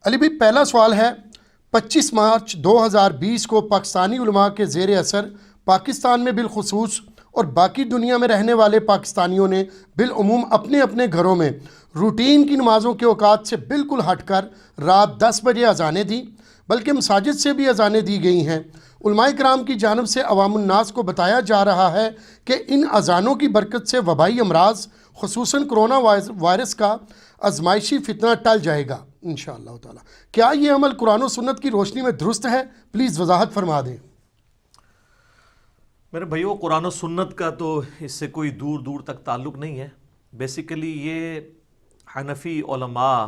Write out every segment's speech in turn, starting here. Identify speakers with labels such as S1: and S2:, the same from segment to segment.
S1: علی بھائی پہلا سوال ہے 25 مارچ 2020 کو پاکستانی علماء کے زیر اثر پاکستان میں بالخصوص اور باقی دنیا میں رہنے والے پاکستانیوں نے بالعموم اپنے اپنے گھروں میں روٹین کی نمازوں کے اوقات سے بالکل ہٹ کر رات 10 بجے اذانیں دیں، بلکہ مساجد سے بھی اذانیں دی گئی ہیں۔ علماء کرام کی جانب سے عوام الناس کو بتایا جا رہا ہے کہ ان اذانوں کی برکت سے وبائی امراض خصوصاً کرونا وائرس کا آزمائشی فتنہ ٹل جائے گا انشاءاللہ تعالی۔ کیا یہ عمل قرآن و سنت کی روشنی میں درست ہے؟ پلیز وضاحت فرما دیں۔
S2: میرے بھائیو، قرآن و سنت کا تو اس سے کوئی دور دور تک تعلق نہیں ہے۔ بیسیکلی یہ حنفی علماء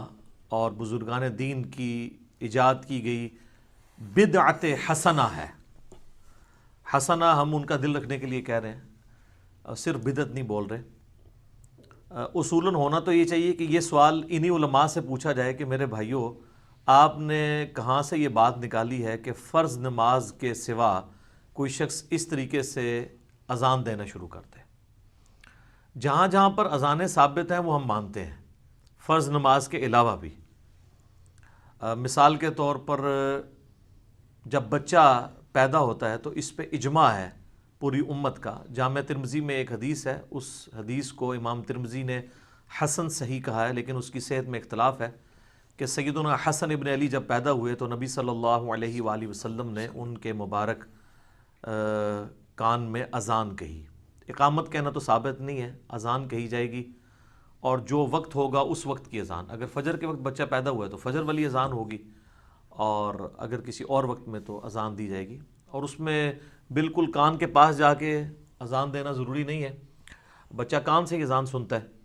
S2: اور بزرگان دین کی ایجاد کی گئی بدعت حسنہ ہے۔ حسنہ ہم ان کا دل رکھنے کے لیے کہہ رہے ہیں، صرف بدعت نہیں بول رہے۔ اصولاً ہونا تو یہ چاہیے کہ یہ سوال انہی علماء سے پوچھا جائے کہ میرے بھائیو، آپ نے کہاں سے یہ بات نکالی ہے کہ فرض نماز کے سوا کوئی شخص اس طریقے سے اذان دینا شروع کرتے ہیں؟ جہاں جہاں پر اذانیں ثابت ہیں وہ ہم مانتے ہیں، فرض نماز کے علاوہ بھی۔ مثال کے طور پر جب بچہ پیدا ہوتا ہے تو اس پہ اجماع ہے پوری امت کا۔ جامع ترمذی میں ایک حدیث ہے، اس حدیث کو امام ترمذی نے حسن صحیح کہا ہے، لیکن اس کی صحت میں اختلاف ہے کہ سیدنا حسن ابن علی جب پیدا ہوئے تو نبی صلی اللہ علیہ وآلہ وسلم نے ان کے مبارک کان میں اذان کہی۔ اقامت کہنا تو ثابت نہیں ہے، اذان کہی جائے گی، اور جو وقت ہوگا اس وقت کی اذان۔ اگر فجر کے وقت بچہ پیدا ہوا ہے تو فجر والی اذان ہوگی، اور اگر کسی اور وقت میں تو اذان دی جائے گی، اور اس میں بالکل کان کے پاس جا کے اذان دینا ضروری نہیں ہے، بچہ کان سے ہی اذان سنتا ہے۔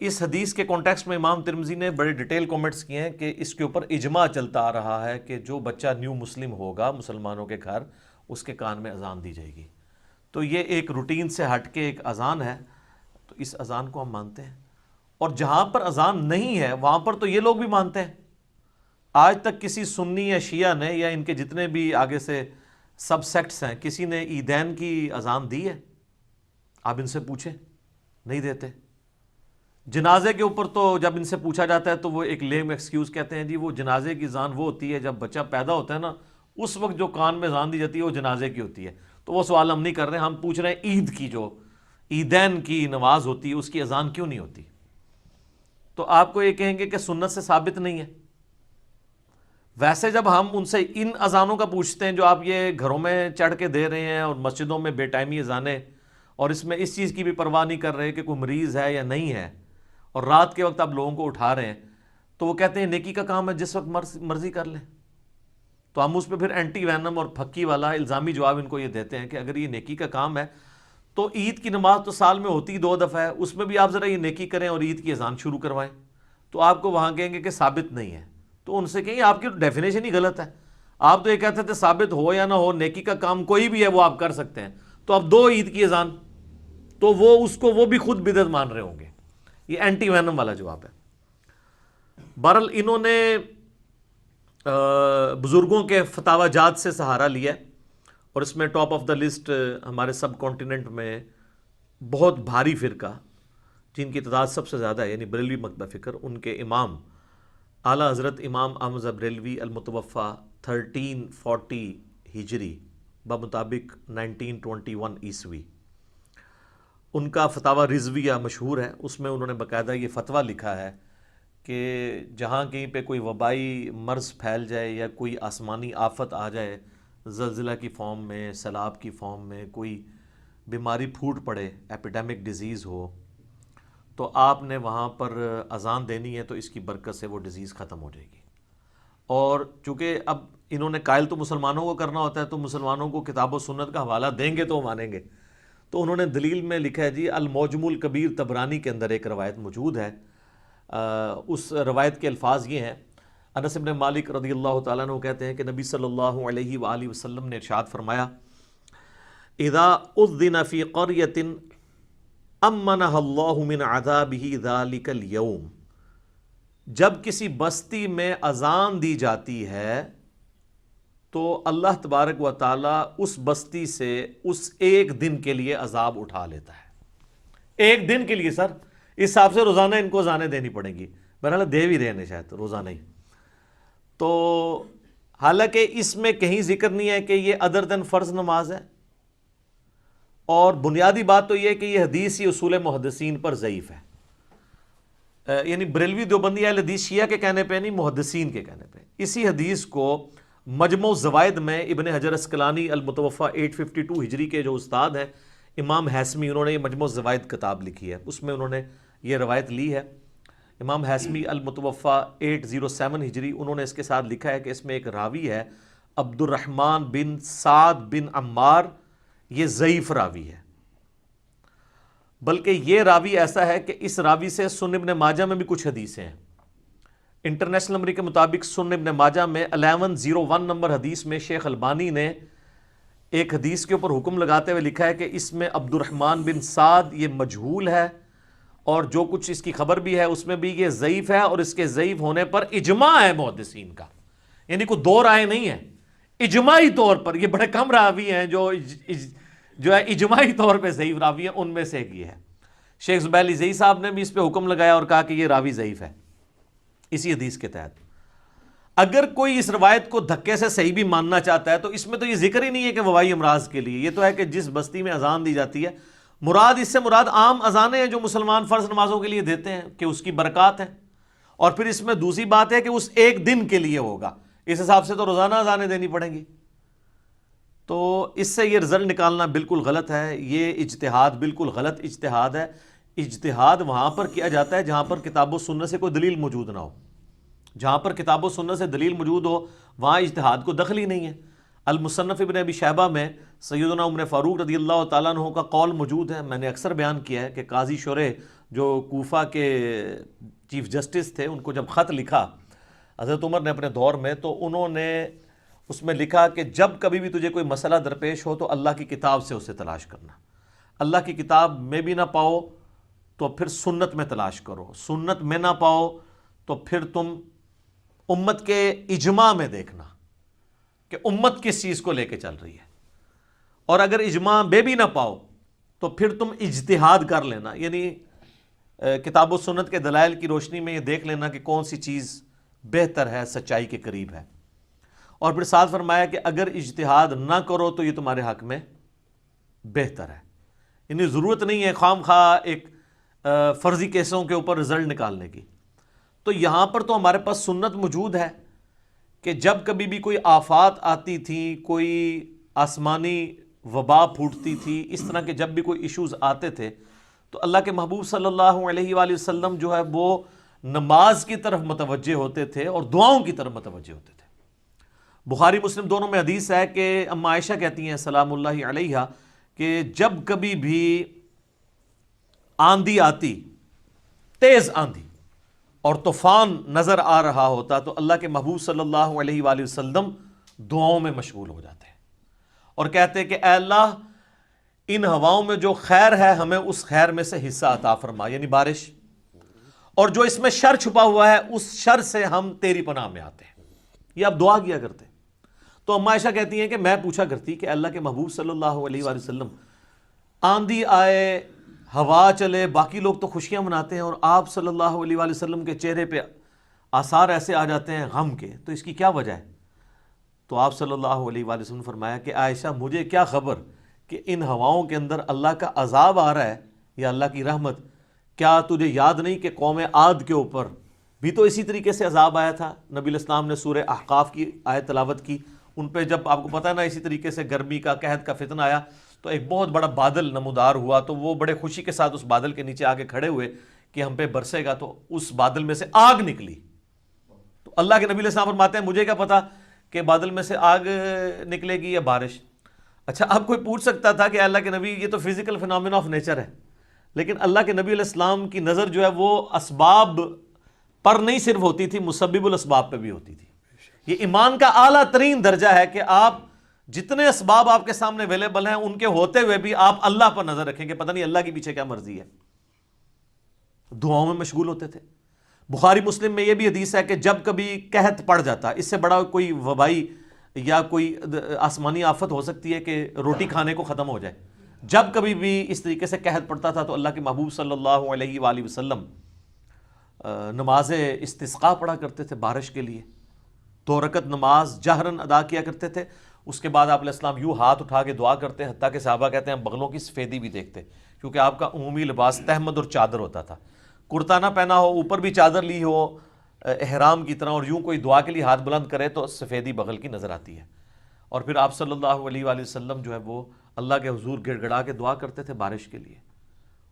S2: اس حدیث کے کانٹیکسٹ میں امام ترمذی نے بڑے ڈیٹیل کومنٹس کیے ہیں کہ اس کے اوپر اجماع چلتا آ رہا ہے کہ جو بچہ نیو مسلم ہوگا مسلمانوں کے گھر، اس کے کان میں اذان دی جائے گی۔ تو یہ ایک روٹین سے ہٹ کے ایک اذان ہے، تو اس اذان کو ہم مانتے ہیں۔ اور جہاں پر اذان نہیں ہے وہاں پر تو یہ لوگ بھی مانتے ہیں۔ آج تک کسی سنی یا شیعہ نے یا ان کے جتنے بھی آگے سے سب سیکٹس ہیں، کسی نے عیدین کی اذان دی ہے؟ آپ ان سے پوچھیں، نہیں دیتے۔ جنازے کے اوپر تو جب ان سے پوچھا جاتا ہے تو وہ ایک لیم ایکسکیوز کہتے ہیں، جی وہ جنازے کی اذان وہ ہوتی ہے جب بچہ پیدا ہوتا ہے نا، اس وقت جو کان میں اذان دی جاتی ہے وہ جنازے کی ہوتی ہے۔ تو وہ سوال ہم نہیں کر رہے، ہم پوچھ رہے ہیں عید کی، جو عیدین کی نماز ہوتی ہے اس کی اذان کیوں نہیں ہوتی؟ تو آپ کو یہ کہیں گے کہ سنت سے ثابت نہیں ہے۔ ویسے جب ہم ان سے ان اذانوں کا پوچھتے ہیں جو آپ یہ گھروں میں چڑھ کے دے رہے ہیں اور مسجدوں میں بے ٹائمی اذانیں، اور اس میں اس چیز کی بھی پرواہ نہیں کر رہے کہ کوئی مریض ہے یا نہیں ہے، اور رات کے وقت آپ لوگوں کو اٹھا رہے ہیں، تو وہ کہتے ہیں نیکی کا کام ہے، جس وقت مرضی کر لیں۔ تو ہم اس پہ پھر اینٹی وینم اور پھکی والا الزامی جواب ان کو یہ دیتے ہیں کہ اگر یہ نیکی کا کام ہے تو عید کی نماز تو سال میں ہوتی 2 دفعہ ہے، اس میں بھی آپ ذرا یہ نیکی کریں اور عید کی اذان شروع کروائیں۔ تو آپ کو وہاں کہیں گے کہ ثابت نہیں ہے، تو ان سے کہیں آپ کی ڈیفینیشن ہی غلط ہے۔ آپ تو یہ کہتے تھے ثابت ہو یا نہ ہو، نیکی کا کام کوئی بھی ہے وہ آپ کر سکتے ہیں، تو اب 2 عید کی اذان، تو وہ اس کو وہ بھی خود بدعت مان رہے ہوں گے۔ یہ اینٹی وینم والا جواب ہے۔ بہرحال انہوں نے بزرگوں کے فتاوی جات سے سہارا لیا، اور اس میں ٹاپ آف دا لسٹ ہمارے سب کانٹیننٹ میں بہت بھاری فرقہ جن کی تعداد سب سے زیادہ ہے، یعنی بریلوی مکتبہ فکر، ان کے امام اعلیٰ حضرت امام احمد بریلوی المتوفی 1340 ہجری بمطابق 1921 عیسوی، ان کا فتاوی رضویہ مشہور ہے۔ اس میں انہوں نے باقاعدہ یہ فتویٰ لکھا ہے کہ جہاں کہیں پہ کوئی وبائی مرض پھیل جائے یا کوئی آسمانی آفت آ جائے، زلزلہ کی فارم میں، سیلاب کی فارم میں، کوئی بیماری پھوٹ پڑے، ایپیڈیمک ڈیزیز ہو، تو آپ نے وہاں پر اذان دینی ہے، تو اس کی برکت سے وہ ڈیزیز ختم ہو جائے گی۔ اور چونکہ اب انہوں نے قائل تو مسلمانوں کو کرنا ہوتا ہے، تو مسلمانوں کو کتاب و سنت کا حوالہ دیں گے تو وہ مانیں گے۔ تو انہوں نے دلیل میں لکھا ہے، جی المعجم الکبیر طبرانی کے اندر ایک روایت موجود ہے، اس روایت کے الفاظ یہ ہیں، انس بن مالک رضی اللہ تعالیٰ عنہ کہتے ہیں کہ نبی صلی اللہ علیہ وآلہ وسلم نے ارشاد فرمایا، اذا اذن فی قریۃ امنها اللہ من عذابہ ذلک اليوم، جب کسی بستی میں اذان دی جاتی ہے تو اللہ تبارک و تعالیٰ اس بستی سے اس ایک دن کے لیے عذاب اٹھا لیتا ہے۔ ایک دن کے لیے، سر اس حساب سے روزانہ ان کو اذانیں دینی پڑیں گی، بہرحال دے بھی رہے ہیں شاید روزہ نہیں. تو حالانکہ اس میں کہیں ذکر نہیں ہے کہ یہ ادر دین فرض نماز ہے, اور بنیادی بات تو یہ ہے کہ یہ حدیث ہی اصول محدثین پر ضعیف ہے. یعنی بریلوی دیوبندی اہل حدیث شیعہ کے کہنے پہ نہیں, محدثین کے کہنے پہ. اسی حدیث کو مجموع الزوائد میں ابن حجر عسقلانی المتوفی 852 ہجری کے جو استاد ہیں امام حیثمی, انہوں نے یہ مجموع الزوائد کتاب لکھی ہے, اس میں انہوں نے یہ روایت لی ہے. امام حیثمی المتوفی 807 ہجری, انہوں نے اس کے ساتھ لکھا ہے کہ اس میں ایک راوی ہے عبد الرحمن بن سعد بن عمار, یہ ضعیف راوی ہے. بلکہ یہ راوی ایسا ہے کہ اس راوی سے سنن ابن ماجہ میں بھی کچھ حدیثیں ہیں. انٹرنیشنل نمبر کے مطابق سنن ابن ماجہ میں 1101 نمبر حدیث میں شیخ البانی نے ایک حدیث کے اوپر حکم لگاتے ہوئے لکھا ہے کہ اس میں عبد الرحمن بن سعد یہ مجہول ہے, اور جو کچھ اس کی خبر بھی ہے اس میں بھی یہ ضعیف ہے, اور اس کے ضعیف ہونے پر اجماع ہے محدثین کا. یعنی کوئی دو رائے نہیں ہے, اجماعی طور پر یہ بڑے کم راوی ہیں جو ہے اجماعی طور پہ ضعیف راوی ہیں, ان میں سے ایک یہ ہے. شیخ زبیلی زئی صاحب نے بھی اس پہ حکم لگایا اور کہا کہ یہ راوی ضعیف ہے اسی حدیث کے تحت. اگر کوئی اس روایت کو دھکے سے صحیح بھی ماننا چاہتا ہے تو اس میں تو یہ ذکر ہی نہیں ہے کہ وبائی امراض کے لیے, یہ تو ہے کہ جس بستی میں اذان دی جاتی ہے, مراد اس سے مراد عام اذانیں ہیں جو مسلمان فرض نمازوں کے لیے دیتے ہیں کہ اس کی برکات ہیں. اور پھر اس میں دوسری بات ہے کہ اس ایک دن کے لیے ہوگا, اس حساب سے تو روزانہ اذانیں دینی پڑیں گی. تو اس سے یہ رزلٹ نکالنا بالکل غلط ہے, یہ اجتہاد بالکل غلط اجتہاد ہے. اجتہاد وہاں پر کیا جاتا ہے جہاں پر کتاب و سنت سے کوئی دلیل موجود نہ ہو. جہاں پر کتاب و سنت سے دلیل موجود ہو وہاں اجتہاد کو دخل ہی نہیں ہے. المصنف ابن ابی شیبہ میں سیدنا عمر فاروق رضی اللہ تعالیٰ عنہ کا قول موجود ہے. میں نے اکثر بیان کیا ہے کہ قاضی شریح جو کوفہ کے چیف جسٹس تھے, ان کو جب خط لکھا حضرت عمر نے اپنے دور میں, تو انہوں نے اس میں لکھا کہ جب کبھی بھی تجھے کوئی مسئلہ درپیش ہو تو اللہ کی کتاب سے اسے تلاش کرنا, اللہ کی کتاب میں بھی نہ پاؤ تو پھر سنت میں تلاش کرو, سنت میں نہ پاؤ تو پھر تم امت کے اجماع میں دیکھنا کہ امت کس چیز کو لے کے چل رہی ہے, اور اگر اجماع میں بھی نہ پاؤ تو پھر تم اجتہاد کر لینا, یعنی کتاب و سنت کے دلائل کی روشنی میں یہ دیکھ لینا کہ کون سی چیز بہتر ہے, سچائی کے قریب ہے. اور پھر ساتھ فرمایا کہ اگر اجتہاد نہ کرو تو یہ تمہارے حق میں بہتر ہے. یعنی ضرورت نہیں ہے خام خواہ ایک فرضی کیسوں کے اوپر رزلٹ نکالنے کی. تو یہاں پر تو ہمارے پاس سنت موجود ہے کہ جب کبھی بھی کوئی آفات آتی تھی, کوئی آسمانی وبا پھوٹتی تھی, اس طرح کے جب بھی کوئی ایشوز آتے تھے تو اللہ کے محبوب صلی اللہ علیہ وآلہ وسلم جو ہے وہ نماز کی طرف متوجہ ہوتے تھے اور دعاؤں کی طرف متوجہ ہوتے تھے. بخاری مسلم دونوں میں حدیث ہے کہ اما عائشہ کہتی ہیں سلام اللہ علیہا کہ جب کبھی بھی آندھی آتی, تیز آندھی اور طوفان نظر آ رہا ہوتا, تو اللہ کے محبوب صلی اللہ علیہ وآلہ وسلم دعاؤں میں مشغول ہو جاتے ہیں اور کہتے کہ اے اللہ ان ہواؤں میں جو خیر ہے ہمیں اس خیر میں سے حصہ عطا فرما, یعنی بارش, اور جو اس میں شر چھپا ہوا ہے اس شر سے ہم تیری پناہ میں آتے ہیں. یہ آپ دعا کیا کرتے. تو اما عائشہ کہتی ہیں کہ میں پوچھا کرتی کہ اللہ کے محبوب صلی اللہ علیہ وآلہ وسلم آندھی آئے, ہوا چلے, باقی لوگ تو خوشیاں مناتے ہیں, اور آپ صلی اللہ علیہ وآلہ وسلم کے چہرے پہ آثار ایسے آ جاتے ہیں غم کے, تو اس کی کیا وجہ ہے؟ تو آپ صلی اللہ علیہ وآلہ وسلم نے فرمایا کہ عائشہ مجھے کیا خبر کہ ان ہواؤں کے اندر اللہ کا عذاب آ رہا ہے یا اللہ کی رحمت. کیا تجھے یاد نہیں کہ قوم عاد کے اوپر بھی تو اسی طریقے سے عذاب آیا تھا؟ نبی علیہ السلام نے سورہ احقاف کی آیت تلاوت کی, ان پہ جب آپ کو پتہ ہے نا اسی طریقے سے گرمی کا قحط کا فتنہ آیا تو ایک بہت بڑا بادل نمودار ہوا, تو وہ بڑے خوشی کے ساتھ اس بادل کے نیچے آ کے کھڑے ہوئے کہ ہم پہ برسے گا, تو اس بادل میں سے آگ نکلی. تو اللہ کے نبی علیہ السلام فرماتے ہیں مجھے کیا پتا کہ بادل میں سے آگ نکلے گی یا بارش. اچھا اب کوئی پوچھ سکتا تھا کہ اللہ کے نبی یہ تو فزیکل فینومینا آف نیچر ہے, لیکن اللہ کے نبی علیہ السلام کی نظر جو ہے وہ اسباب پر نہیں صرف ہوتی تھی, مسبب الاسباب پہ بھی ہوتی تھی. یہ ایمان کا اعلیٰ ترین درجہ ہے کہ آپ جتنے اسباب آپ کے سامنے اویلیبل ہیں ان کے ہوتے ہوئے بھی آپ اللہ پر نظر رکھیں کہ پتہ نہیں اللہ کے پیچھے کیا مرضی ہے. دعاؤں میں مشغول ہوتے تھے. بخاری مسلم میں یہ بھی حدیث ہے کہ جب کبھی قحط پڑ جاتا, اس سے بڑا کوئی وبائی یا کوئی آسمانی آفت ہو سکتی ہے کہ روٹی کھانے کو ختم ہو جائے, جب کبھی بھی اس طریقے سے قحط پڑتا تھا تو اللہ کے محبوب صلی اللہ علیہ وآلہ وسلم نماز استسقاء پڑھا کرتے تھے بارش کے لیے، 2 رکعت نماز جہرن ادا کیا کرتے تھے. اس کے بعد آپ علیہ السلام یوں ہاتھ اٹھا کے دعا کرتے، حتیٰ کہ صحابہ کہتے ہیں بغلوں کی سفیدی بھی دیکھتے، کیونکہ آپ کا عمومی لباس تہمد اور چادر ہوتا تھا. کرتا نہ پہنا ہو، اوپر بھی چادر لی ہو احرام کی طرح، اور یوں کوئی دعا کے لیے ہاتھ بلند کرے تو سفیدی بغل کی نظر آتی ہے. اور پھر آپ صلی اللہ علیہ وآلہ وسلم جو ہے وہ اللہ کے حضور گڑ گڑا کے دعا کرتے تھے بارش کے لیے.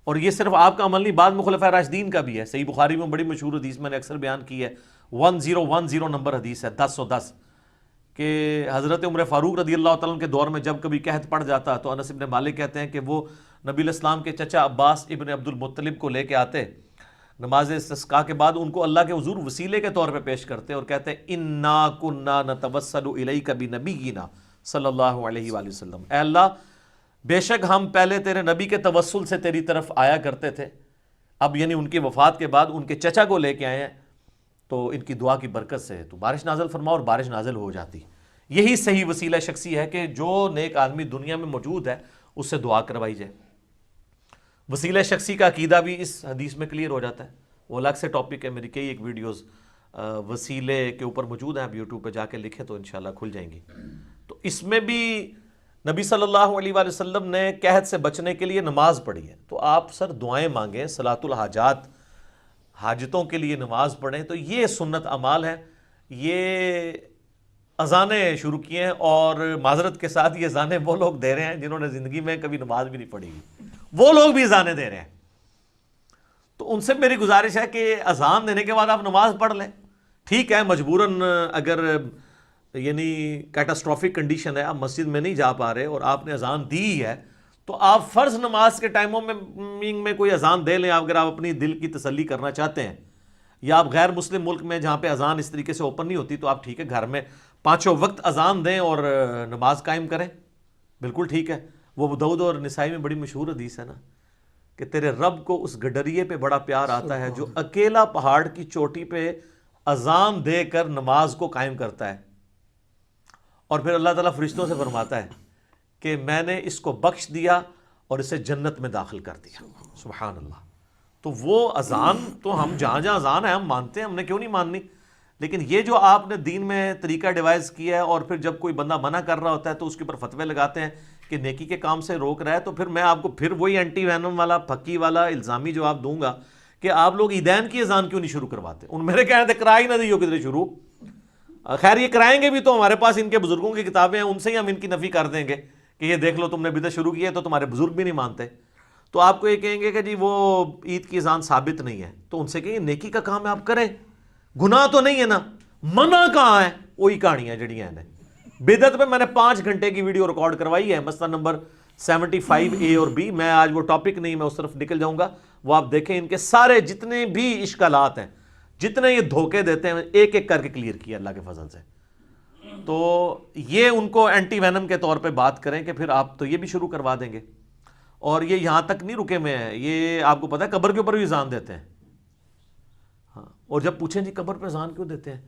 S2: اور یہ صرف آپ کا عمل نہیں، بعد میں خلفائے راشدین کا بھی ہے. صحیح بخاری میں بڑی مشہور حدیث میں نے اکثر بیان کی ہے، 1010 نمبر حدیث ہے، 10 کہ حضرت عمر فاروق رضی اللہ تعالیٰ عنہ کے دور میں جب کبھی قحط پڑ جاتا تو انس ابن مالک کہتے ہیں کہ وہ نبی علیہ السلام کے چچا عباس ابن عبد المطلب کو لے کے آتے، نماز استسقاء کے بعد ان کو اللہ کے حضور وسیلے کے طور پہ پیش کرتے اور کہتے انا کنا نتوسل الیک بنبینا صلی اللہ علیہ وآلہ وسلم، اے اللہ بے شک ہم پہلے تیرے نبی کے توسل سے تیری طرف آیا کرتے تھے، اب یعنی ان کی وفات کے بعد ان کے چچا کو لے کے آئے ہیں، تو ان کی دعا کی برکت سے تو بارش نازل فرما، اور بارش نازل ہو جاتی. یہی صحیح وسیلہ شخصی ہے کہ جو نیک آدمی دنیا میں موجود ہے اس سے دعا کروائی جائے. وسیلہ شخصی کا عقیدہ بھی اس حدیث میں کلیئر ہو جاتا ہے، وہ الگ سے ٹاپک ہے، میری کئی ایک ویڈیوز وسیلے کے اوپر موجود ہیں، آپ یوٹیوب پہ جا کے لکھیں تو انشاءاللہ کھل جائیں گی. تو اس میں بھی نبی صلی اللہ علیہ وآلہ وسلم نے قحط سے بچنے کے لیے نماز پڑھی ہے. تو آپ سر دعائیں مانگیں، صلاۃ الحاجات، حاجتوں کے لیے نماز پڑھیں، تو یہ سنت اعمال ہے. یہ اذانیں شروع کی ہیں، اور معذرت کے ساتھ یہ اذانیں وہ لوگ دے رہے ہیں جنہوں نے زندگی میں کبھی نماز بھی نہیں پڑھی، وہ لوگ بھی اذانیں دے رہے ہیں. تو ان سے میری گزارش ہے کہ اذان دینے کے بعد آپ نماز پڑھ لیں. ٹھیک ہے مجبوراً اگر یعنی کیٹاسٹرافک کنڈیشن ہے، آپ مسجد میں نہیں جا پا رہے اور آپ نے اذان دی ہے، تو آپ فرض نماز کے ٹائموں میں کوئی اذان دے لیں اگر آپ اپنی دل کی تسلی کرنا چاہتے ہیں. یا آپ غیر مسلم ملک میں جہاں پہ اذان اس طریقے سے اوپن نہیں ہوتی تو آپ ٹھیک ہے گھر میں 5 وقت اذان دیں اور نماز قائم کریں، بالکل ٹھیک ہے. وہ ابو داؤد اور نسائی میں بڑی مشہور حدیث ہے نا کہ تیرے رب کو اس گڈریے پہ بڑا پیار آتا ہے جو اکیلا پہاڑ کی چوٹی پہ اذان دے کر نماز کو قائم کرتا ہے، اور پھر اللہ تعالیٰ فرشتوں سے فرماتا ہے کہ میں نے اس کو بخش دیا اور اسے جنت میں داخل کر دیا. سبحان اللہ. تو وہ اذان تو ہم جہاں جہاں اذان ہے ہم مانتے ہیں، ہم نے کیوں نہیں ماننی، لیکن یہ جو آپ نے دین میں طریقہ ڈیوائز کیا ہے اور پھر جب کوئی بندہ منع کر رہا ہوتا ہے تو اس کے اوپر فتوے لگاتے ہیں کہ نیکی کے کام سے روک رہا ہے، تو پھر میں آپ کو پھر وہی اینٹی وینم والا پھکی والا الزامی جواب دوں گا کہ آپ لوگ عیدین کی اذان کیوں نہیں شروع کرواتے. ان میرے کہنے تھے کرا ہی نہ دیو کدھر شروع. خیر یہ کرائیں گے بھی تو ہمارے پاس ان کے بزرگوں کی کتابیں ہیں، ان سے ہی ہم ان کی نفی کر دیں گے کہ یہ دیکھ لو تم نے بدعت شروع کی ہے، تو تمہارے بزرگ بھی نہیں مانتے. تو آپ کو یہ کہیں گے کہ جی وہ عید کی اذان ثابت نہیں ہے، تو ان سے کہیں نیکی کا کام ہے آپ کریں، گناہ تو نہیں ہے نا، منع کہاں ہے. وہی کہانیاں جڑیاں ہیں. بدعت پہ میں نے 5 گھنٹے کی ویڈیو ریکارڈ کروائی ہے، مسئلہ نمبر 75A اور B. میں آج وہ ٹاپک نہیں، میں اس طرف نکل جاؤں گا، وہ آپ دیکھیں. ان کے سارے جتنے بھی اشکالات ہیں، جتنے یہ دھوکے دیتے ہیں، ایک ایک کر کے کلیئر کیا اللہ کے فضل سے. تو یہ ان کو اینٹی وینم کے طور پہ بات کریں کہ پھر آپ تو یہ بھی شروع کروا دیں گے. اور یہ یہاں تک نہیں رکے ہوئے ہیں، یہ آپ کو پتہ ہے قبر کے اوپر بھی اذان دیتے ہیں. ہاں، اور جب پوچھیں جی قبر پہ اذان کیوں دیتے ہیں،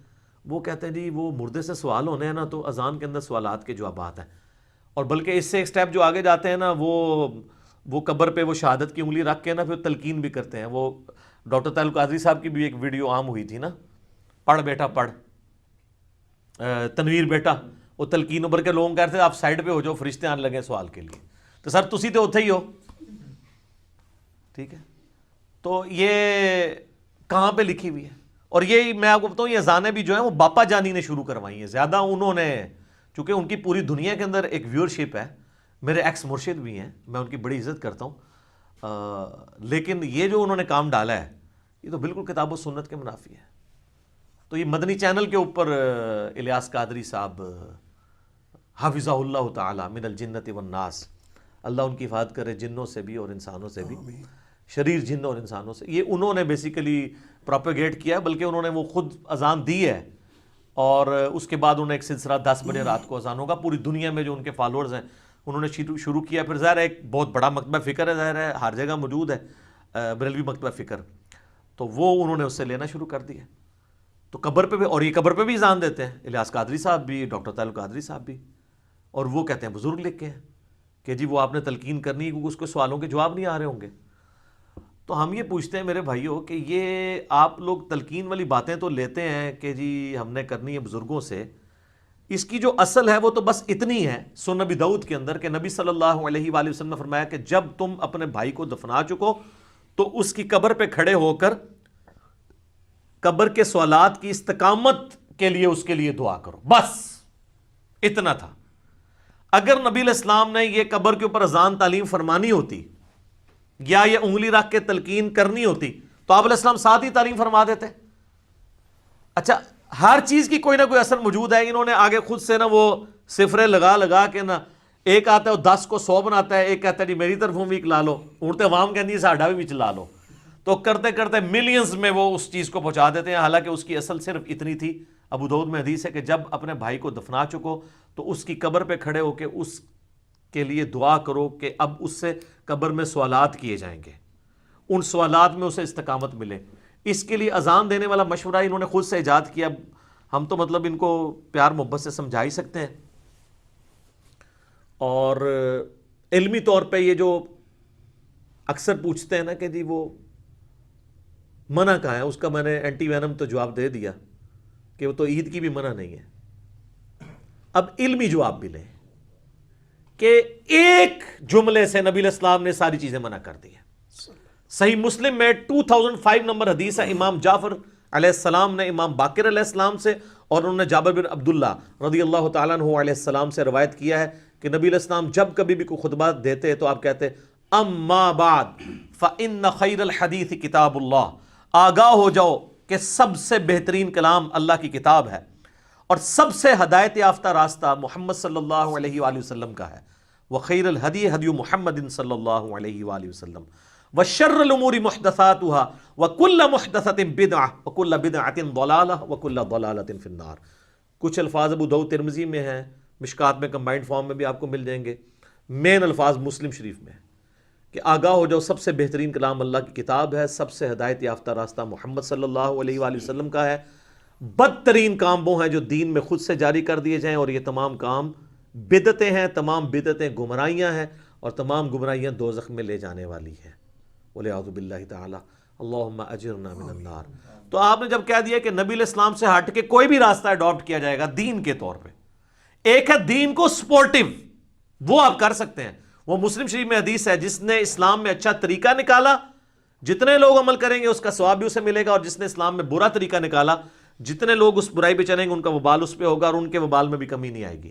S2: وہ کہتے ہیں جی وہ مردے سے سوال ہونے ہیں نا، تو اذان کے اندر سوالات کے جوابات ہیں. اور بلکہ اس سے ایک سٹیپ جو آگے جاتے ہیں نا، وہ قبر پہ وہ شہادت کی انگلی رکھ کے نا پھر تلقین بھی کرتے ہیں. وہ ڈاکٹر طاہر القادری صاحب کی بھی ایک ویڈیو عام ہوئی تھی نا، پڑھ بیٹا پڑھ، تنویر بیٹا، وہ تلقین ابر کے لوگوں کہتے ہیں آپ سائڈ پہ ہو جاؤ فرشتے آنے لگے سوال کے لیے. تو سر تسی تو اتھے ہی ہو، ٹھیک ہے. تو یہ کہاں پہ لکھی ہوئی ہے؟ اور یہ میں آپ کو بتاؤں یہ اذانیں بھی جو ہیں وہ باپا جانی نے شروع کروائی ہیں. زیادہ انہوں نے، چونکہ ان کی پوری دنیا کے اندر ایک ویورشپ ہے، میرے ایکس مرشد بھی ہیں، میں ان کی بڑی عزت کرتا ہوں، لیکن یہ جو انہوں نے کام ڈالا ہے یہ تو بالکل کتاب و سنت کے منافی ہے. تو یہ مدنی چینل کے اوپر الیاس قادری صاحب حافظہ اللہ تعالی من الجنت والناس، اللہ ان کی حفاظت کرے جنوں سے بھی اور انسانوں سے بھی، شریر جن اور انسانوں سے. یہ انہوں نے بیسیکلی پروپیگیٹ کیا ہے، بلکہ انہوں نے وہ خود اذان دی ہے، اور اس کے بعد انہوں نے ایک سلسلہ 10 بجے رات کو اذان ہوگا پوری دنیا میں جو ان کے فالوورز ہیں انہوں نے شروع کیا. پھر ظاہر ہے ایک بہت بڑا مکتبہ فکر ہے، ظاہر ہے ہر جگہ موجود ہے بریلوی مکتبہ فکر، تو وہ انہوں نے اس سے لینا شروع کر دیا. تو قبر پہ بھی، اور یہ قبر پہ بھی اذان دیتے ہیں، الیاس قادری صاحب بھی، ڈاکٹر طاہر القادری صاحب بھی. اور وہ کہتے ہیں بزرگ لکھ کے ہیں کہ جی وہ آپ نے تلقین کرنی ہے کیونکہ اس کو سوالوں کے جواب نہیں آ رہے ہوں گے. تو ہم یہ پوچھتے ہیں میرے بھائیوں کہ یہ آپ لوگ تلقین والی باتیں تو لیتے ہیں کہ جی ہم نے کرنی ہے بزرگوں سے، اس کی جو اصل ہے وہ تو بس اتنی ہے سنن نبی داؤد کے اندر کہ نبی صلی اللہ علیہ وآلہ وسلم نے فرمایا کہ جب تم اپنے بھائی کو دفنا چکو تو اس کی قبر پہ کھڑے ہو کر قبر کے سوالات کی استقامت کے لیے اس کے لیے دعا کرو، بس اتنا تھا۔ اگر نبی علیہ السلام نے یہ قبر کے اوپر اذان تعلیم فرمانی ہوتی یا یہ انگلی رکھ کے تلقین کرنی ہوتی تو آپ علیہ السلام ساتھ ہی تعلیم فرما دیتے۔ اچھا، ہر چیز کی کوئی نہ کوئی اثر موجود ہے، انہوں نے آگے خود سے نا وہ صفرے لگا کے نا، ایک آتا ہے وہ 10 کو 100 بناتا ہے، ایک کہتا ہے جی میری طرفوں بھی لا لو، اڑتے عوام کہتی ہے ساڈا بھی چلا لو، تو کرتے کرتے ملینز میں وہ اس چیز کو پہنچا دیتے ہیں، حالانکہ اس کی اصل صرف اتنی تھی۔ ابو داؤد میں حدیث ہے کہ جب اپنے بھائی کو دفنا چکو تو اس کی قبر پہ کھڑے ہو کے اس کے لیے دعا کرو کہ اب اس سے قبر میں سوالات کیے جائیں گے، ان سوالات میں اسے استقامت ملے۔ اس کے لیے اذان دینے والا مشورہ انہوں نے خود سے ایجاد کیا، ہم تو مطلب ان کو پیار محبت سے سمجھا ہی سکتے ہیں۔ اور علمی طور پہ یہ جو اکثر پوچھتے ہیں نا کہ جی وہ منع کہاں ہے، اس کا میں نے اینٹی وینم تو جواب دے دیا کہ وہ تو عید کی بھی منع نہیں ہے۔ اب علمی جواب بھی لیں کہ ایک جملے سے نبی علیہ السلام نے ساری چیزیں منع کر دی ہیں۔ صحیح مسلم میں 2005 نمبر حدیث ہے، امام جعفر علیہ السلام نے امام باقر علیہ السلام سے اور انہوں نے جابر بن عبداللہ رضی اللہ تعالیٰ عنہ علیہ السلام سے روایت کیا ہے کہ نبی علیہ السلام جب کبھی بھی کوئی خطبہ دیتے تو آپ کہتے اما بعد فإن خیر الحدیث کتاب اللہ، آگاہ ہو جاؤ کہ سب سے بہترین کلام اللہ کی کتاب ہے اور سب سے ہدایت یافتہ راستہ محمد صلی اللہ علیہ وآلہ وسلم کا ہے، وخیر الہدی ہدی محمد صلی اللہ علیہ وآلہ وسلم، وشر الامور محدثاتها وکل محدثۃ بدعہ وکل بدعۃ ضلالہ وکل ضلالۃ فی النار۔ کچھ الفاظ ابو داؤد ترمذی میں ہیں، مشکات میں کمبائنڈ فارم میں بھی آپ کو مل جائیں گے، مین الفاظ مسلم شریف میں ہیں کہ آگاہ ہو جاؤ سب سے بہترین کلام اللہ کی کتاب ہے، سب سے ہدایت یافتہ راستہ محمد صلی اللہ علیہ وآلہ وسلم کا ہے، بدترین کام وہ ہیں جو دین میں خود سے جاری کر دیے جائیں، اور یہ تمام کام بدعتیں ہیں، تمام بدعتیں گمراہیاں ہیں، اور تمام گمراہیاں دوزخ میں لے جانے والی ہیں، وَلِعَوْذُ بِاللَّهِ تَعَالَى اللہم اجرنا من النار۔ تو آپ نے جب کہہ دیا کہ نبی علیہ السلام سے ہٹ کے کوئی بھی راستہ اڈاپٹ کیا جائے گا دین کے طور پہ، ایک ہے دین کو سپورٹیو، وہ آپ کر سکتے ہیں، وہ مسلم شریف میں حدیث ہے جس نے اسلام میں اچھا طریقہ نکالا جتنے لوگ عمل کریں گے اس کا ثواب بھی اسے ملے گا، اور جس نے اسلام میں برا طریقہ نکالا جتنے لوگ اس برائی پہ چلیں گے ان کا وبال اس پہ ہوگا، اور ان کے وبال میں بھی کمی نہیں آئے گی۔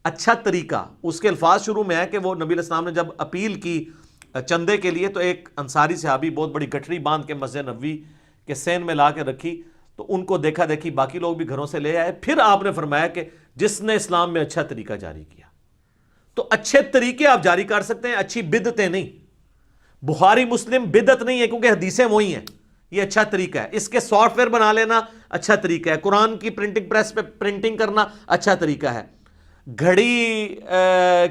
S2: اچھا طریقہ، اس کے الفاظ شروع میں ہے کہ وہ نبی علیہ السلام نے جب اپیل کی چندے کے لیے تو ایک انصاری صحابی بہت بڑی گٹھری باندھ کے مسجد نبوی کے سین میں لا کے رکھی، تو ان کو دیکھا دیکھی باقی لوگ بھی گھروں سے لے آئے، پھر آپ نے فرمایا کہ جس نے اسلام میں اچھا طریقہ جاری کیا۔ تو اچھے طریقے آپ جاری کر سکتے ہیں، اچھی بدعتیں نہیں۔ بخاری مسلم بدعت نہیں ہے کیونکہ حدیثیں وہی ہیں، یہ اچھا طریقہ ہے۔ اس کے سافٹ ویئر بنا لینا اچھا طریقہ ہے، قرآن کی پرنٹنگ پریس پہ پرنٹنگ کرنا اچھا طریقہ ہے، گھڑی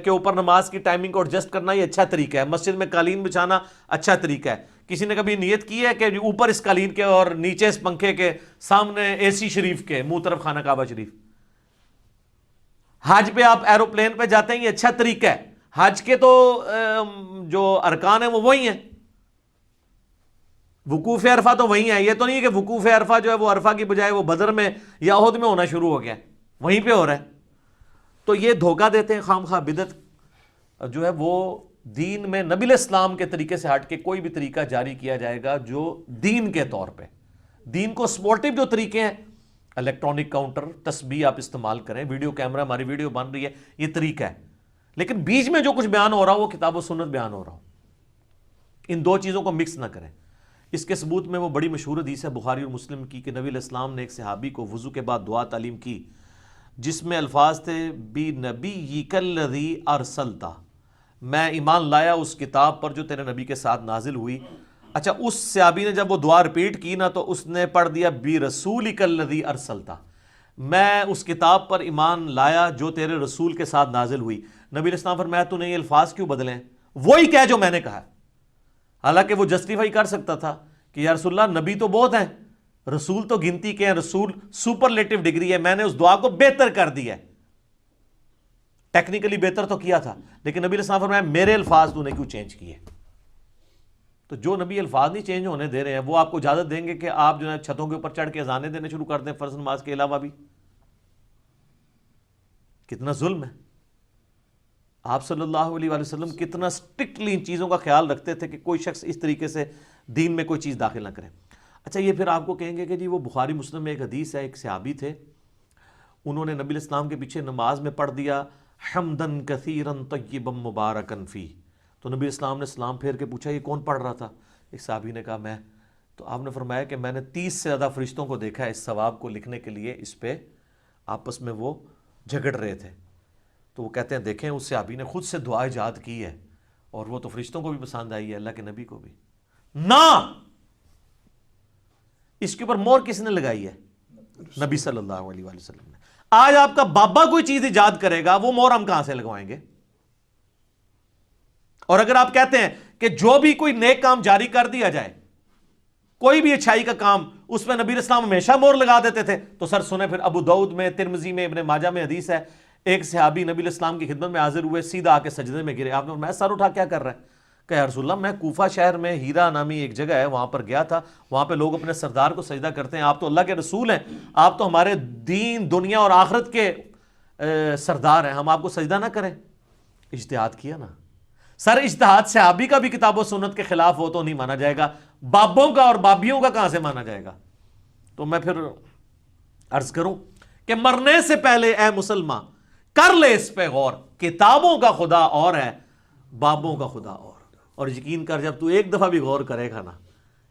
S2: کے اوپر نماز کی ٹائمنگ کو ایڈجسٹ کرنا یہ اچھا طریقہ ہے، مسجد میں قالین بچھانا اچھا طریقہ ہے۔ کسی نے کبھی نیت کی ہے کہ اوپر اس قالین کے اور نیچے اس پنکھے کے سامنے اے سی شریف کے منہ طرف خانہ کعبہ شریف؟ حج پہ آپ ایروپلین پہ جاتے ہیں، یہ اچھا طریقہ ہے۔ حج کے تو جو ارکان ہیں وہ وہی ہیں، وقوف عرفہ تو وہی ہے، یہ تو نہیں ہے کہ وقوف عرفہ جو ہے وہ عرفہ کی بجائے وہ بدر میں یا احد میں ہونا شروع ہو گیا، وہیں پہ ہو رہا ہے۔ تو یہ دھوکہ دیتے ہیں خام خواہ۔ بدعت جو ہے وہ دین میں نبی علیہ السلام کے طریقے سے ہٹ کے کوئی بھی طریقہ جاری کیا جائے گا جو دین کے طور پہ، دین کو سپورٹیو جو طریقے ہیں، الیکٹرانک کاؤنٹر، تسبیح آپ استعمال کریں، ویڈیو کیمرہ، ہماری ویڈیو بن رہی ہے، یہ طریقہ ہے، لیکن بیچ میں جو کچھ بیان ہو رہا ہو وہ کتاب و سنت بیان ہو رہا ہو، ان دو چیزوں کو مکس نہ کریں۔ اس کے ثبوت میں وہ بڑی مشہور حدیث ہے بخاری اور مسلم کی کہ نبی علیہ السلام نے ایک صحابی کو وضو کے بعد دعا تعلیم کی جس میں الفاظ تھے بِنَبِيِّكَ الَّذِي أَرْسَلْتَ، میں ایمان لایا اس کتاب پر جو تیرے نبی کے ساتھ نازل ہوئی۔ اچھا، اس صحابی نے جب وہ دعا ریپیٹ کی نا تو اس نے پڑھ دیا بِرَسُولِكَ الَّذِي أَرْسَلْتَ، میں اس کتاب پر ایمان لایا جو تیرے رسول کے ساتھ نازل ہوئی۔ نبی علیہ السلام فرمایا تو نے یہ الفاظ کیوں بدلیں؟ وہی کہہ جو میں نے کہا۔ حالانکہ وہ جسٹیفائی کر سکتا تھا کہ یا رسول اللہ نبی تو بہت ہیں، رسول تو گنتی کے ہیں، رسول سپرلیٹو ڈگری ہے، میں نے اس دعا کو بہتر کر دیا ہے، ٹیکنیکلی بہتر تو کیا تھا، لیکن نبی علیہ السلام فرمایا میرے الفاظ تو نے کیوں چینج کیے؟ تو جو نبی الفاظ نہیں چینج ہونے دے رہے ہیں وہ آپ کو اجازت دیں گے کہ آپ جو ہے چھتوں کے اوپر چڑھ کے اذانیں دینے شروع کر دیں فرض نماز کے علاوہ بھی؟ کتنا ظلم ہے. آپ صلی اللہ علیہ وآلہ وسلم کتنا سٹرکٹلی ان چیزوں کا خیال رکھتے تھے کہ کوئی شخص اس طریقے سے دین میں کوئی چیز داخل نہ کرے. اچھا یہ پھر آپ کو کہیں گے کہ جی وہ بخاری مسلم میں ایک حدیث ہے، ایک صحابی تھے، انہوں نے نبی الاسلام کے پیچھے نماز میں پڑھ دیا حمدن کثیرن طیبا مبارکن فی. تو نبی اسلام نے سلام پھیر کے پوچھا یہ کون پڑھ رہا تھا؟ ایک صحابی نے کہا میں. تو آپ نے فرمایا کہ میں نے 30 سے زیادہ فرشتوں کو دیکھا ہے اس ثواب کو لکھنے کے لیے، اس پہ آپس میں وہ جھگڑ رہے تھے. تو وہ کہتے ہیں دیکھیں اس صحابی نے خود سے دعا ایجاد کی ہے اور وہ تو فرشتوں کو بھی پسند آئی ہے، اللہ کے نبی کو بھی. نہ اس کے اوپر مور کس نے لگائی ہے؟ نبی صلی اللہ علیہ وآلہ وسلم نے. آج آپ کا بابا کوئی چیز ایجاد کرے گا وہ مور ہم کہاں سے لگوائیں گے؟ اور اگر آپ کہتے ہیں کہ جو بھی کوئی نیک کام جاری کر دیا جائے، کوئی بھی اچھائی کا کام، اس میں نبی اسلام ہمیشہ مور لگا دیتے تھے، تو سر سنیں پھر ابو داؤد میں، ترمذی میں، ابن ماجہ میں حدیث ہے، ایک صحابی نبی الاسلام کی خدمت میں حاضر ہوئے، سیدھا آ کے سجدے میں گرے. آپ نے میں سر اٹھا کیا کر رہا ہے؟ کہ یا رسول اللہ میں کوفہ شہر میں ہیرا نامی ایک جگہ ہے وہاں پر گیا تھا، وہاں پہ لوگ اپنے سردار کو سجدہ کرتے ہیں، آپ تو اللہ کے رسول ہیں، آپ تو ہمارے دین دنیا اور آخرت کے سردار ہیں، ہم آپ کو سجدہ نہ کریں؟ اجتہاد کیا نا سر. اجتہاد صحابی کا بھی کتاب و سنت کے خلاف ہو تو نہیں مانا جائے گا، بابوں کا اور بابیوں کا کہاں سے مانا جائے گا؟ تو میں پھر عرض کروں کہ مرنے سے پہلے اے مسلمان کر لے اس پہ غور، کتابوں کا خدا اور ہے، بابوں کا خدا اور یقین کر جب تو ایک دفعہ بھی غور کرے گا نا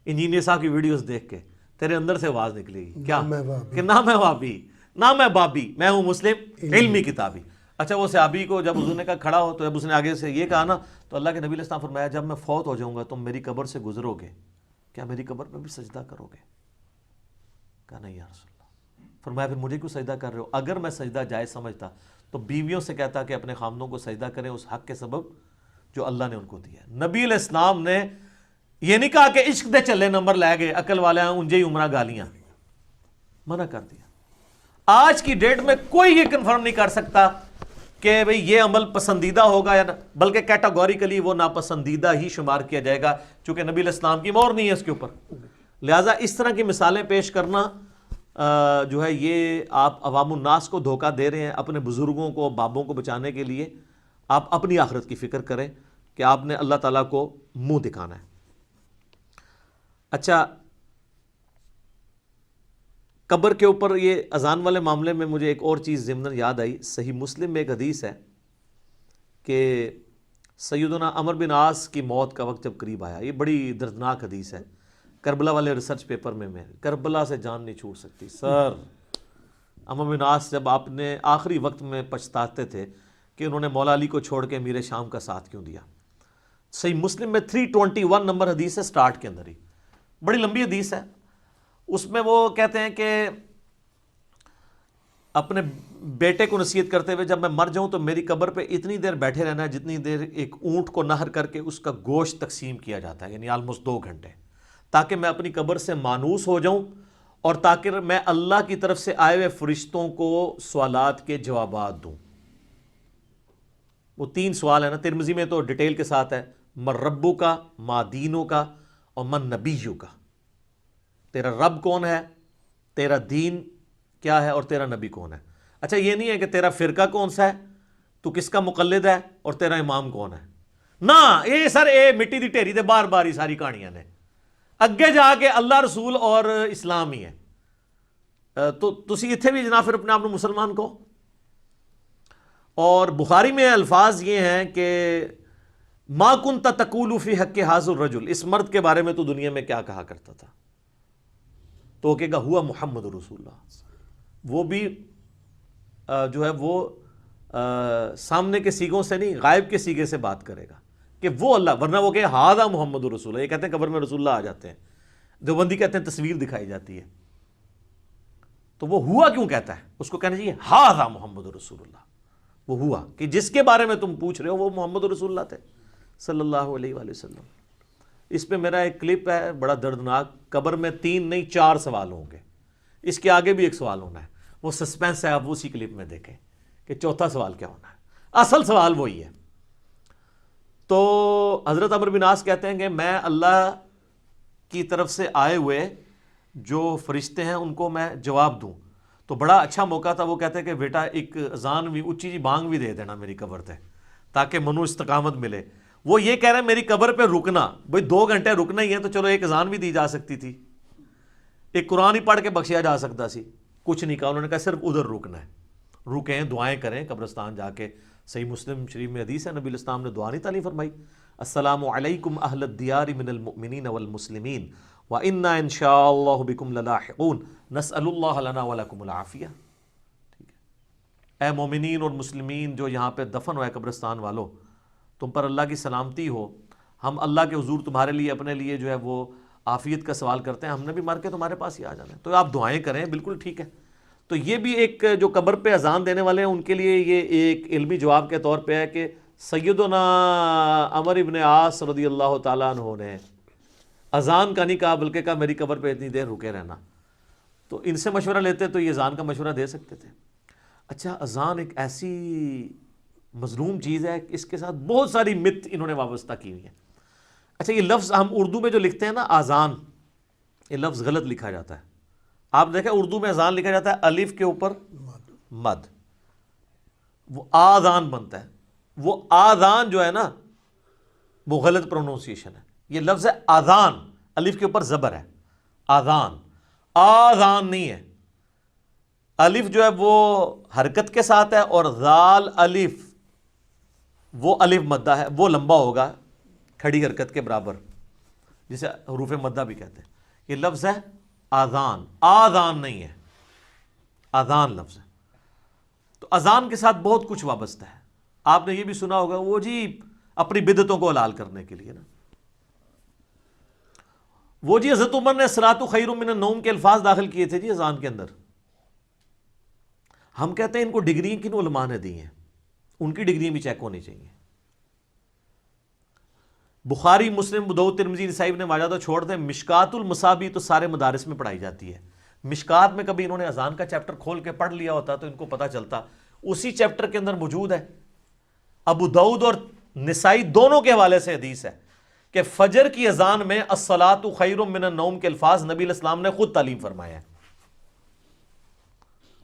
S2: انجینئر صاحب کی ویڈیوز دیکھ کے، تیرے اندر سے آواز نکلے گی کیا کہ نہ میں وابی نہ میں بابی، میں ہوں مسلم علمی کتابی. اچھا وہ صحابی کو جب حضور نے کہا کھڑا ہو، تو جب اس نے آگے سے یہ کہا نا تو اللہ کے نبی علیہ السلام فرمایا جب میں فوت ہو جاؤں گا تم میری قبر سے گزرو گے، کیا میری قبر پہ بھی سجدہ کرو گے؟ کہا نہیں یا رسول اللہ. فرمایا پھر مجھے کیوں سجدہ کر رہے ہو؟ اگر میں سجدہ جائز سمجھتا تو بیویوں سے کہتا کہ اپنے خامدوں کو سجدہ کریں اس حق کے سبب جو اللہ نے ان کو دیا ہے. نبی علیہ السلام نے یہ نہیں کہا کہ عشق دے چلے نمبر لے گئے عقل والے ہیں انجے ہی عمرہ گالیاں، منع کر دیا. آج کی ڈیٹ میں کوئی یہ کنفرم نہیں کر سکتا کہ بھئی یہ عمل پسندیدہ ہوگا یا نہ، بلکہ کیٹاگوریکلی وہ ناپسندیدہ ہی شمار کیا جائے گا چونکہ نبی علیہ السلام کی مہر نہیں ہے اس کے اوپر. لہٰذا اس طرح کی مثالیں پیش کرنا جو ہے یہ آپ عوام الناس کو دھوکہ دے رہے ہیں. اپنے بزرگوں کو بابوں کو بچانے کے لیے آپ اپنی آخرت کی فکر کریں کہ آپ نے اللہ تعالیٰ کو منہ دکھانا ہے. اچھا قبر کے اوپر یہ اذان والے معاملے میں مجھے ایک اور چیز ضمن یاد آئی. صحیح مسلم میں ایک حدیث ہے کہ سیدنا عمر بن عاص کی موت کا وقت جب قریب آیا، یہ بڑی دردناک حدیث ہے، کربلا والے ریسرچ پیپر میں کربلا سے جان نہیں چھوٹ سکتی. سر عمر بن عاص جب آپ نے آخری وقت میں پچھتاتے تھے کہ انہوں نے مولا علی کو چھوڑ کے امیر شام کا ساتھ کیوں دیا. صحیح مسلم میں 321 نمبر حدیث ہے، سٹارٹ کے اندر ہی بڑی لمبی حدیث ہے. اس میں وہ کہتے ہیں کہ اپنے بیٹے کو نصیحت کرتے ہوئے جب میں مر جاؤں تو میری قبر پہ اتنی دیر بیٹھے رہنا ہے جتنی دیر ایک اونٹ کو نہر کر کے اس کا گوشت تقسیم کیا جاتا ہے، یعنی آلموسٹ 2 گھنٹے، تاکہ میں اپنی قبر سے مانوس ہو جاؤں اور تاکہ میں اللہ کی طرف سے آئے ہوئے فرشتوں کو سوالات کے جوابات دوں. وہ 3 سوال ہیں نا، ترمذی میں تو ڈیٹیل کے ساتھ ہے، من ربو کا، ما دینوں کا اور من نبیوں کا. تیرا رب کون ہے، تیرا دین کیا ہے اور تیرا نبی کون ہے. اچھا یہ نہیں ہے کہ تیرا فرقہ کون سا ہے، تو کس کا مقلد ہے اور تیرا امام کون ہے. نہ یہ سر اے مٹی دی ڈھیری دے بار بار ہی ساری کہانیاں نے، اگے جا کے اللہ رسول اور اسلام ہی ہے. تو تسی اتھے بھی جناب پھر اپنے آپ مسلمان کو. اور بخاری میں الفاظ یہ ہیں کہ ما کنت تقول فی حق ھذا الرجل، اس مرد کے بارے میں تو دنیا میں کیا کہا کرتا تھا، تو کہے گا ہوا محمد رسول اللہ. وہ بھی جو ہے وہ سامنے کے سیگوں سے نہیں غائب کے سیگے سے بات کرے گا کہ وہ اللہ، ورنہ وہ کہ ھذا محمد رسول اللہ، یہ کہتے ہیں قبر میں رسول اللہ آ جاتے ہیں، دیوبندی کہتے ہیں تصویر دکھائی جاتی ہے. تو وہ ہوا کیوں کہتا ہے، اس کو کہنا چاہیے ھذا محمد رسول اللہ. وہ ہوا کہ جس کے بارے میں تم پوچھ رہے ہو وہ محمد رسول اللہ تھے صلی اللہ علیہ وآلہ وسلم. اس پہ میرا ایک کلپ ہے بڑا دردناک، قبر میں 3 نہیں 4 سوال ہوں گے، اس کے آگے بھی ایک سوال ہونا ہے، وہ سسپینس ہے، آپ اسی کلپ میں دیکھیں کہ چوتھا سوال کیا ہونا ہے. اصل سوال وہی ہے. تو حضرت عمرو بن عاص کہتے ہیں کہ میں اللہ کی طرف سے آئے ہوئے جو فرشتے ہیں ان کو میں جواب دوں، تو بڑا اچھا موقع تھا. وہ کہتے ہیں کہ بیٹا ایک اذان بھی اونچی جی بانگ بھی دے دینا میری قبر تے تاکہ منو استقامت ملے. وہ یہ کہہ رہے ہیں میری قبر پہ رکنا، بھئی 2 گھنٹے رکنا ہی ہے تو چلو ایک اذان بھی دی جا سکتی تھی، ایک قرآن ہی پڑھ کے بخشیا جا سکتا سی. کچھ نہیں کہا، انہوں نے کہا صرف ادھر رکنا ہے، رکیں دعائیں کریں قبرستان جا کے. صحیح مسلم شریف میں حدیث ہے، نبی الاسلام نے دعا نہیں تعلیم فرمائی، السلام علیکم اہل الدیار من المؤمنین والمسلمین وَإِنَّا إِن شَاءَ اللَّهُ بِكُمْ لَلَاحِقُونَ نَسْأَلُ اللَّهَ لَنَا وَلَكُمُ الْعَافِيَةَ. ٹھیک ہے، اے مومنین اور مسلمین جو یہاں پہ دفن ہوئے قبرستان والو، تم پر اللہ کی سلامتی ہو. ہم اللہ کے حضور تمہارے لیے اپنے لیے جو ہے وہ عافیت کا سوال کرتے ہیں، ہم نے بھی مر کے تمہارے پاس ہی آ جانا ہے، تو آپ دعائیں کریں. بالکل ٹھیک ہے. تو یہ بھی ایک جو قبر پہ اذان دینے والے ہیں ان کے لیے یہ ایک علمی جواب کے طور پہ ہے کہ سیدنا عمر ابن عاص رضی اللہ تعالیٰ عنہ نے اذان کا نہیں کہا بلکہ کہا میری قبر پہ اتنی دیر رکے رہنا. تو ان سے مشورہ لیتے تو یہ اذان کا مشورہ دے سکتے تھے. اچھا، اذان ایک ایسی مظلوم چیز ہے کہ اس کے ساتھ بہت ساری مت انہوں نے وابستہ کی ہوئی ہیں. اچھا، یہ لفظ ہم اردو میں جو لکھتے ہیں نا اذان، یہ لفظ غلط لکھا جاتا ہے. آپ دیکھیں اردو میں اذان لکھا جاتا ہے الف کے اوپر مد، وہ آذان بنتا ہے. وہ آذان جو ہے نا وہ غلط پروننسیشن ہے. یہ لفظ ہے آذان، الف کے اوپر زبر ہے، آذان، آذان نہیں ہے. الف جو ہے وہ حرکت کے ساتھ ہے اور ذال الف وہ الف مدہ ہے، وہ لمبا ہوگا کھڑی حرکت کے برابر، جسے حروف مدہ بھی کہتے ہیں. یہ لفظ ہے آذان، آذان نہیں ہے، آذان لفظ ہے. تو اذان کے ساتھ بہت کچھ وابستہ ہے. آپ نے یہ بھی سنا ہوگا وہ جی اپنی بدعتوں کو حلال کرنے کے لیے نا، وہ جی حضرت عمر نے الصلاۃ خیر من النوم کے الفاظ داخل کیے تھے جی اذان کے اندر. ہم کہتے ہیں ان کو ڈگری کن علماء نے دی ہیں، ان کی ڈگری بھی چیک ہونی چاہیے. بخاری، مسلم، ابو داؤد، ترمذی، نسائی، ابن ماجہ تو چھوڑ دیں، مشکات المصابیح تو سارے مدارس میں پڑھائی جاتی ہے. مشکات میں کبھی انہوں نے اذان کا چیپٹر کھول کے پڑھ لیا ہوتا تو ان کو پتہ چلتا، اسی چیپٹر کے اندر موجود ہے. ابو داؤد اور نسائی دونوں کے حوالے سے حدیث ہے کہ فجر کی اذان میں الصلاۃ خیر من النوم کے الفاظ نبی علیہ السلام نے خود تعلیم فرمایا ہے.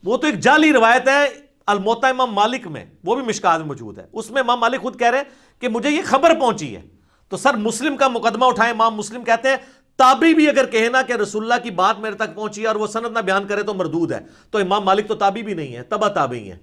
S2: وہ تو ایک جعلی روایت ہے الموطا امام مالک میں، وہ بھی مشکات میں موجود ہے. اس میں امام مالک خود کہہ رہے ہیں کہ مجھے یہ خبر پہنچی ہے. تو سر مسلم کا مقدمہ اٹھائیں، امام مسلم کہتے ہیں تابعی بھی اگر کہے نا کہ رسول اللہ کی بات میرے تک پہنچی ہے اور وہ سند نہ بیان کرے تو مردود ہے. تو امام مالک تو تابعی بھی نہیں ہے، تبع تابعی ہیں.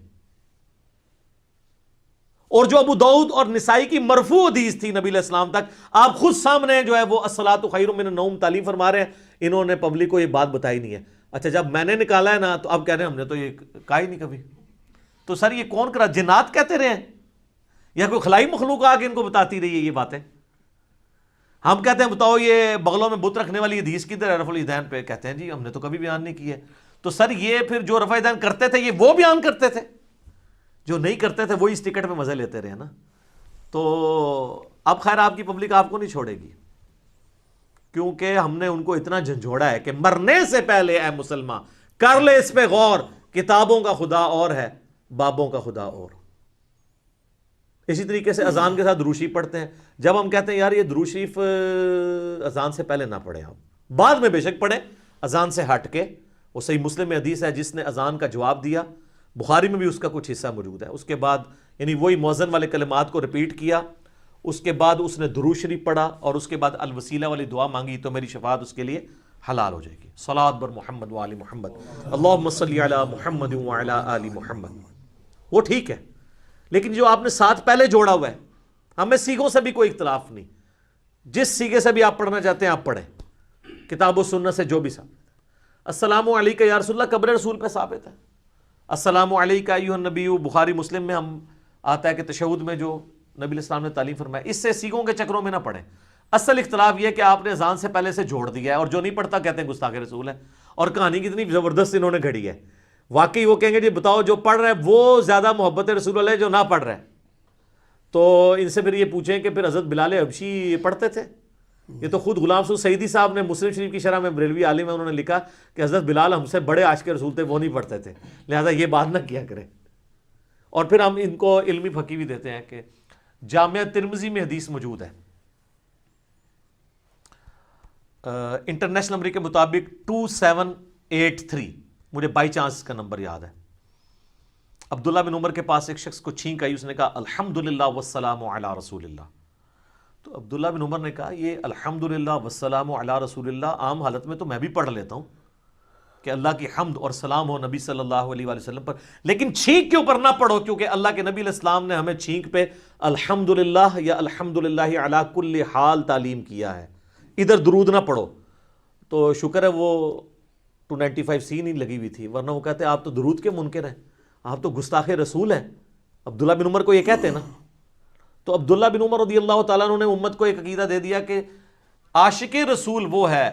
S2: اور جو ابو داؤد اور نسائی کی مرفوع حدیث تھی نبی علیہ السلام تک، آپ خود سامنے جو ہے وہ الصلاۃ خیر من النوم تعلیم فرما رہے ہیں. انہوں نے پبلک کو یہ بات بتائی نہیں ہے. اچھا، جب میں نے نکالا ہے نا تو اب کہہ رہے ہیں ہم نے تو یہ کہا ہی نہیں کبھی. تو سر یہ کون کرا، جنات کہتے رہے ہیں یا کوئی خلائی مخلوق آ کے ان کو بتاتی رہی ہے یہ باتیں؟ ہم کہتے ہیں بتاؤ یہ بغلوں میں بت رکھنے والی حدیث کدھر ہے رفع الیدین پہ، کہتے ہیں جی ہم نے تو کبھی بیان نہیں کی ہے. تو سر یہ پھر جو رفع الیدین کرتے تھے یہ وہ بیان کرتے تھے، جو نہیں کرتے تھے وہی اس ٹکٹ پہ مزے لیتے رہے نا. تو اب خیر آپ کی پبلک آپ کو نہیں چھوڑے گی، کیونکہ ہم نے ان کو اتنا جھنجھوڑا ہے کہ مرنے سے پہلے اے مسلمان کر لے اس پہ غور، کتابوں کا خدا اور ہے، بابوں کا خدا اور. اسی طریقے سے اذان کے ساتھ درود شریف پڑھتے ہیں. جب ہم کہتے ہیں یار یہ درود شریف اذان سے پہلے نہ پڑھیں، آپ بعد میں بے شک پڑھیں اذان سے ہٹ کے. وہ صحیح مسلم میں حدیث ہے جس نے اذان کا جواب دیا، بخاری میں بھی اس کا کچھ حصہ موجود ہے. اس کے بعد یعنی وہی مؤذن والے کلمات کو ریپیٹ کیا، اس کے بعد اس نے درود شریف پڑھا اور اس کے بعد الوسیلہ والی دعا مانگی تو میری شفاعت اس کے لیے حلال ہو جائے گی. صلاۃ بر محمد وآل محمد، اللہم صلی علی محمد وعلی آل محمد. وہ ٹھیک ہے، لیکن جو آپ نے ساتھ پہلے جوڑا ہوا ہے، ہمیں سیغوں سے بھی کوئی اختلاف نہیں. جس سیغے سے بھی آپ پڑھنا چاہتے ہیں آپ پڑھیں، کتاب و سنت سے جو بھی ثابت ہے. السلام علیکہ یا رسول اللہ قبر رسول پہ ثابت ہے. السلام علیکہ ایھا النبی، بخاری مسلم میں ہم آتا ہے کہ تشہد میں جو نبی علیہ السلام نے تعلیم فرمایا. اس سے سیغوں کے چکروں میں نہ پڑھیں. اصل اختلاف یہ کہ آپ نے اذان سے پہلے سے جوڑ دیا ہے، اور جو نہیں پڑھتا کہتے ہیں گستاخ رسول ہے. اور کہانی کتنی زبردست انہوں نے گھڑی ہے. واقعی وہ کہیں گے جی بتاؤ جو پڑھ رہا ہے وہ زیادہ محبت رسول اللہ ہے جو نہ پڑھ رہا ہے. تو ان سے پھر یہ پوچھیں کہ پھر حضرت بلال حبشی پڑھتے تھے؟ یہ تو خود غلام سعود سعیدی صاحب نے مسلم شریف کی شرح میں، بریلوی عالم ہے، انہوں نے لکھا کہ حضرت بلال ہم سے بڑے عاشق رسول تھے، وہ نہیں پڑھتے تھے، لہذا یہ بات نہ کیا کریں. اور پھر ہم ان کو علمی پھکی بھی دیتے ہیں کہ جامعہ ترمذی میں حدیث موجود ہے، انٹرنیشنل نمبر کے مطابق 2783، مجھے بائی چانس کا نمبر یاد ہے۔ عبداللہ بن عمر کے پاس ایک شخص کو چھینک آئی، اس نے کہا الحمدللہ والسلام علی رسول اللہ۔ تو عبداللہ بن عمر نے کہا یہ الحمدللہ والسلام علی رسول اللہ عام حالت میں تو میں بھی پڑھ لیتا ہوں کہ اللہ کی حمد اور سلام ہو نبی صلی اللہ علیہ وآلہ وسلم پر، لیکن چھینک کے اوپر نہ پڑھو، کیونکہ اللہ کے نبی علیہ السلام نے ہمیں چھینک پہ الحمدللہ یا الحمدللہ علی کل حال تعلیم کیا ہے، ادھر درود نہ پڑھو۔ تو شکر ہے وہ 295C نہیں لگی ہوئی تھی، ورنہ وہ کہتے آپ تو درود کے منکر ہیں، آپ تو گستاخ رسول ہیں۔ عبداللہ بن عمر کو یہ کہتے ہیں نا۔ تو عبداللہ بن عمر رضی اللہ تعالیٰ عنہ نے امت کو ایک عقیدہ دے دیا کہ عاشق رسول وہ ہے،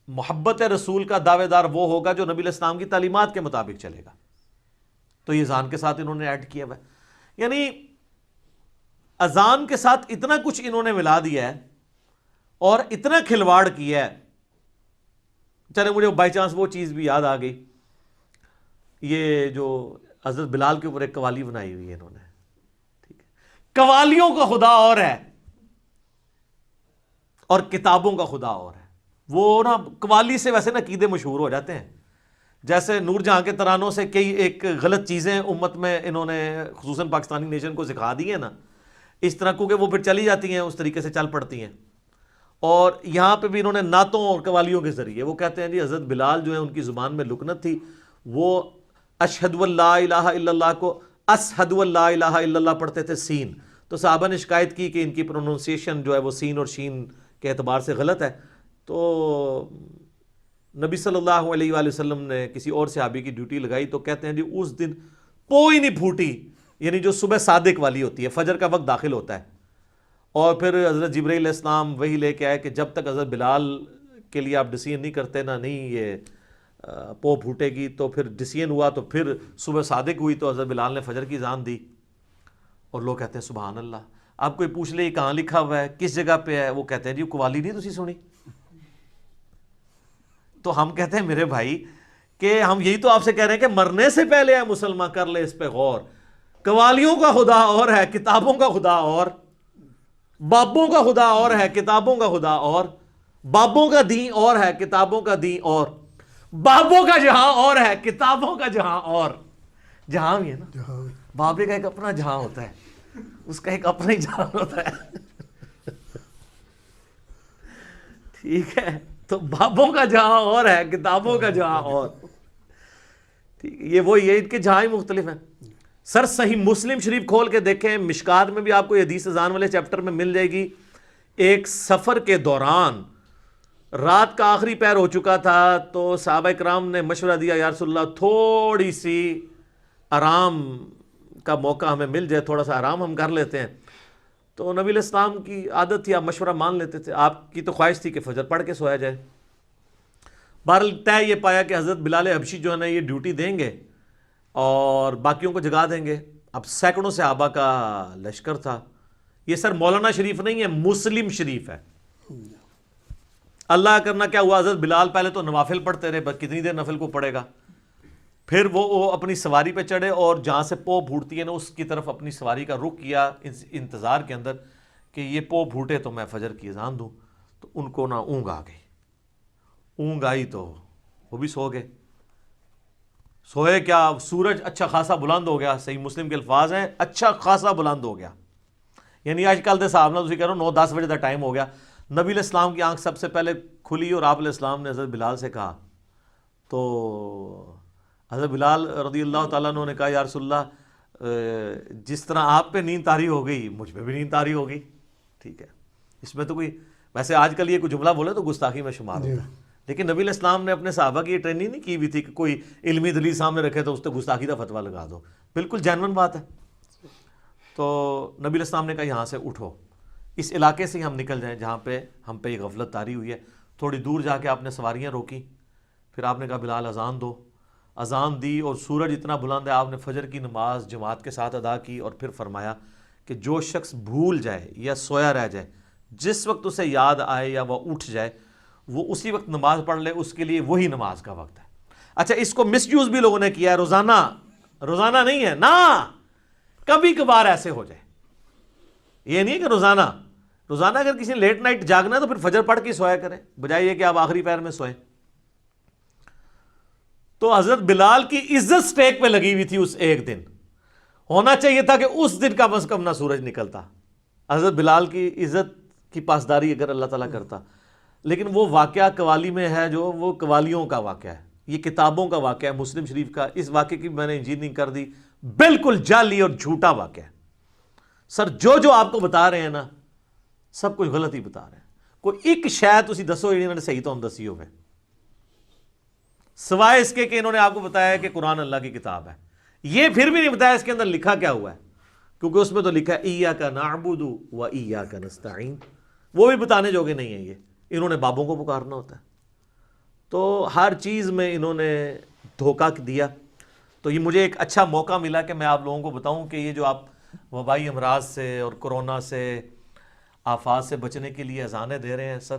S2: محبت رسول کا دعوے دار وہ ہوگا جو نبی علیہ السلام کی تعلیمات کے مطابق چلے گا۔ تو یہ اذان کے ساتھ انہوں نے ایڈ کیا ہوا ہے، یعنی اذان کے ساتھ اتنا کچھ انہوں نے ملا دیا ہے اور اتنا کھلواڑ کیا ہے۔ چلے مجھے بائی چانس وہ چیز بھی یاد آ گئی، یہ جو حضرت بلال کے اوپر ایک قوالی بنائی ہوئی ہے انہوں نے، ٹھیک ہے، قوالیوں کا خدا اور ہے اور کتابوں کا خدا اور ہے۔ وہ نا قوالی سے ویسے نا عقیدے مشہور ہو جاتے ہیں، جیسے نور جہاں کے ترانوں سے کئی ایک غلط چیزیں امت میں انہوں نے خصوصاً پاکستانی نیشن کو سکھا دی ہیں نا، اس طرح کیونکہ وہ پھر چلی جاتی ہیں، اس طریقے سے چل پڑتی ہیں۔ اور یہاں پہ بھی انہوں نے نعتوں اور قوالیوں کے ذریعے وہ کہتے ہیں جی حضرت بلال جو ہے ان کی زبان میں لکنت تھی، وہ اشہد لا الہ الا اللہ کو اشہد لا الہ الا اللہ پڑھتے تھے سین۔ تو صحابہ نے شکایت کی کہ ان کی پروننسیشن جو ہے وہ سین اور شین کے اعتبار سے غلط ہے۔ تو نبی صلی اللہ علیہ وآلہ وسلم نے کسی اور صحابی کی ڈیوٹی لگائی، تو کہتے ہیں جی اس دن کوئی نہیں پھوٹی، یعنی جو صبح صادق والی ہوتی ہے، فجر کا وقت داخل ہوتا ہے، اور پھر حضرت جبرائیل علیہ السلام وہی لے کے آئے کہ جب تک حضرت بلال کے لیے آپ ڈسیزن نہیں کرتے نا نہیں یہ پو پھوٹے گی۔ تو پھر ڈسیزن ہوا، تو پھر صبح صادق ہوئی، تو حضرت بلال نے فجر کی اذان دی، اور لوگ کہتے ہیں سبحان اللہ۔ آپ کوئی پوچھ لے یہ کہاں لکھا ہوا ہے، کس جگہ پہ ہے، وہ کہتے ہیں جی قوالی نہیں تسی سنی۔ تو ہم کہتے ہیں میرے بھائی کہ ہم یہی تو آپ سے کہہ رہے ہیں کہ مرنے سے پہلے ہے مسلمان کر لے اس پہ غور۔ قوالیوں کا خدا اور ہے، کتابوں کا خدا اور، بابوں کا خدا اور ہے، کتابوں کا خدا اور، بابوں کا دین اور ہے، کتابوں کا دین اور، بابوں کا جہاں اور ہے، کتابوں کا جہاں اور۔ جہاں بھی ہے نا، بابے کا ایک اپنا جہاں ہوتا ہے، اس کا ایک اپنا ہی جہاں ہوتا ہے، ٹھیک ہے۔ تو بابوں کا جہاں اور ہے، کتابوں کا جہاں اور، ٹھیک ہے۔ یہ وہی ہے، ان کے جہاں ہی مختلف ہیں۔ سر صحیح مسلم شریف کھول کے دیکھیں، مشکات میں بھی آپ کو یہ حدیث اذان والے چیپٹر میں مل جائے گی۔ ایک سفر کے دوران رات کا آخری پہر ہو چکا تھا، تو صحابہ کرام نے مشورہ دیا یا رسول اللہ تھوڑی سی آرام کا موقع ہمیں مل جائے، تھوڑا سا آرام ہم کر لیتے ہیں۔ تو نبی علیہ السلام کی عادت تھی، آپ مشورہ مان لیتے تھے، آپ کی تو خواہش تھی کہ فجر پڑھ کے سویا جائے۔ بہرحال طے یہ پایا کہ حضرت بلال حبشی جو ہے نا یہ ڈیوٹی دیں گے اور باقیوں کو جگا دیں گے۔ اب سینکڑوں صحابہ کا لشکر تھا۔ یہ سر مولانا شریف نہیں ہے، مسلم شریف ہے۔ اللہ کرنا کیا ہوا، حضرت بلال پہلے تو نوافل پڑھتے رہے، کتنی دیر نفل کو پڑھے گا، پھر وہ اپنی سواری پہ چڑھے اور جہاں سے پو پھوٹتی ہے نا اس کی طرف اپنی سواری کا رخ کیا، انتظار کے اندر کہ یہ پو پھوٹے تو میں فجر کی اذان دوں۔ تو ان کو نا اونگ آ گئی، اونگ آئی تو وہ بھی سو گئے۔ سوئے کیا، سورج اچھا خاصا بلند ہو گیا، صحیح مسلم کے الفاظ ہیں اچھا خاصا بلند ہو گیا، یعنی آج کل دے صاحب نہ تسی کہہ رہے ہو 9-10 بجے کا ٹائم ہو گیا۔ نبی علیہ السلام کی آنکھ سب سے پہلے کھلی اور آپ علیہ السلام نے حضرت بلال سے کہا، تو حضرت بلال رضی اللہ تعالیٰ عنہ نے کہا یا رسول اللہ جس طرح آپ پہ نیند طاری ہو گئی مجھ پہ بھی نیند طاری ہو گئی، ٹھیک ہے۔ اس میں تو کوئی ویسے آج کل یہ کوئی جملہ بولے تو گستاخی میں شمار ہوتا ہے، لیکن نبی علیہ السلام نے اپنے صحابہ کی یہ ٹریننگ نہیں کی ہوئی تھی کہ کوئی علمی دلیل سامنے رکھے تو اس پہ گستاخی کا فتویٰ لگا دو، بالکل جینون بات ہے۔ تو نبی علیہ السلام نے کہا یہاں سے اٹھو، اس علاقے سے ہی ہم نکل جائیں جہاں پہ ہم پہ یہ غفلت طاری ہوئی ہے۔ تھوڑی دور جا کے آپ نے سواریاں روکی، پھر آپ نے کہا بلال اذان دو، اذان دی اور سورج اتنا بلند ہے، آپ نے فجر کی نماز جماعت کے ساتھ ادا کی، اور پھر فرمایا کہ جو شخص بھول جائے یا سویا رہ جائے، جس وقت اسے یاد آئے یا وہ اٹھ جائے وہ اسی وقت نماز پڑھ لے، اس کے لیے وہی نماز کا وقت ہے۔ اچھا اس کو مس یوز بھی لوگوں نے کیا ہے، روزانہ نہیں ہے نا، کبھی کبھار ایسے ہو جائے، یہ نہیں ہے کہ روزانہ اگر کسی نے لیٹ نائٹ جاگنا ہے تو پھر فجر پڑھ کے سویا کریں، بجائے یہ کہ آپ آخری پہر میں سوئیں۔ تو حضرت بلال کی عزت سٹیک پہ لگی ہوئی تھی اس ایک دن، ہونا چاہیے تھا کہ اس دن کم از کم نہ سورج نکلتا، حضرت بلال کی عزت کی پاسداری اگر اللہ تعالیٰ کرتا۔ لیکن وہ واقعہ قوالی میں ہے، جو وہ قوالیوں کا واقعہ ہے، یہ کتابوں کا واقعہ ہے، مسلم شریف کا۔ اس واقعے کی میں نے انجینئرنگ کر دی، بالکل جعلی اور جھوٹا واقعہ ہے سر۔ جو آپ کو بتا رہے ہیں نا، سب کچھ غلط ہی بتا رہے ہیں۔ کوئی ایک شاید اسی دسو انہوں نے صحیح تو ہم دسی ہوئے، سوائے اس کے کہ انہوں نے آپ کو بتایا کہ قرآن اللہ کی کتاب ہے، یہ پھر بھی نہیں بتایا اس کے اندر لکھا کیا ہوا ہے، کیونکہ اس میں تو لکھا ہے ایاک نعبد و ایاک نستعین، وہ بھی بتانے جوگے نہیں ہیں، یہ انہوں نے بابوں کو پکارنا ہوتا ہے۔ تو ہر چیز میں انہوں نے دھوکہ دیا۔ تو یہ مجھے ایک اچھا موقع ملا کہ میں آپ لوگوں کو بتاؤں کہ یہ جو آپ وبائی امراض سے اور کرونا سے، آفات سے بچنے کے لیے اذانیں دے رہے ہیں، سر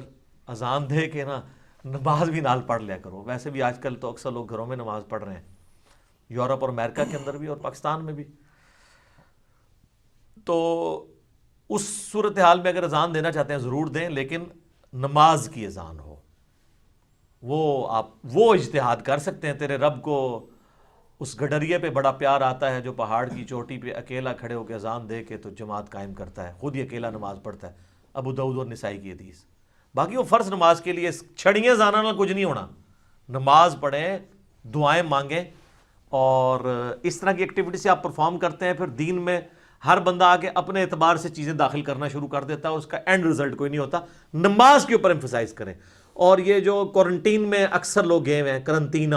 S2: اذان دے کے نا نماز بھی نال پڑھ لیا کرو۔ ویسے بھی آج کل تو اکثر لوگ گھروں میں نماز پڑھ رہے ہیں، یورپ اور امریکہ کے اندر بھی اور پاکستان میں بھی۔ تو اس صورتحال میں اگر اذان دینا چاہتے ہیں ضرور دیں، لیکن نماز کی اذان ہو، وہ آپ وہ اجتہاد کر سکتے ہیں۔ تیرے رب کو اس گڈریے پہ بڑا پیار آتا ہے جو پہاڑ کی چوٹی پہ اکیلا کھڑے ہو کے اذان دے کے تو جماعت قائم کرتا ہے، خود ہی اکیلا نماز پڑھتا ہے، ابو داؤد اور نسائی کی حدیث۔ باقی وہ فرض نماز کے لیے چھڑیاں زانا نہ کچھ نہیں ہونا، نماز پڑھیں، دعائیں مانگیں، اور اس طرح کی ایکٹیویٹی سے آپ پرفارم کرتے ہیں، پھر دین میں ہر بندہ آ کے اپنے اعتبار سے چیزیں داخل کرنا شروع کر دیتا ہے، اور اس کا اینڈ رزلٹ کوئی نہیں ہوتا۔ نماز کے اوپر ایمفسائز کریں۔ اور یہ جو کوارنٹین میں اکثر لوگ گئے ہوئے ہیں، کرنٹینہ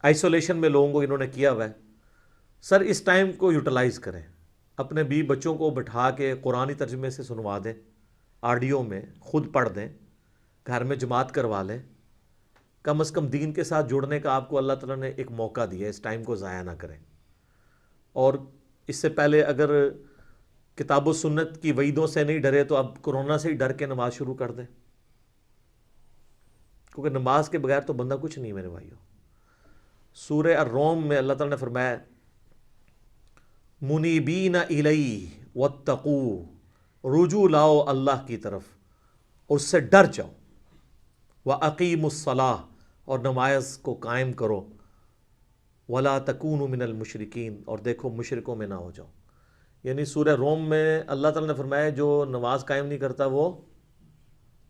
S2: آئسولیشن میں لوگوں کو انہوں نے کیا ہوا ہے، سر اس ٹائم کو یوٹیلائز کریں، اپنے بیوی بچوں کو بٹھا کے قرآنی ترجمے سے سنوا دیں، آڈیو میں خود پڑھ دیں، گھر میں جماعت کروا لیں، کم از کم دین کے ساتھ جڑنے کا آپ کو اللہ تعالیٰ نے ایک موقع دیا ہے، اس ٹائم کو ضائع نہ کریں۔ اور اس سے پہلے اگر کتاب و سنت کی وعیدوں سے نہیں ڈرے تو اب کرونا سے ہی ڈر کے نماز شروع کر دیں، کیونکہ نماز کے بغیر تو بندہ کچھ نہیں میرے بھائیوں۔ سورہ الروم میں اللہ تعالیٰ نے فرمایا منیبین الیہ واتقوا، رجوع لاؤ اللہ کی طرف اور اس سے ڈر جاؤ، وَأَقِيمُوا الصَّلَاةَ، اور نماز کو قائم کرو، وَلَا تَكُونُوا مِنَ الْمُشْرِكِينَ، اور دیکھو مشرکوں میں نہ ہو جاؤ۔ یعنی سورہ روم میں اللہ تعالیٰ نے فرمایا جو نماز قائم نہیں کرتا وہ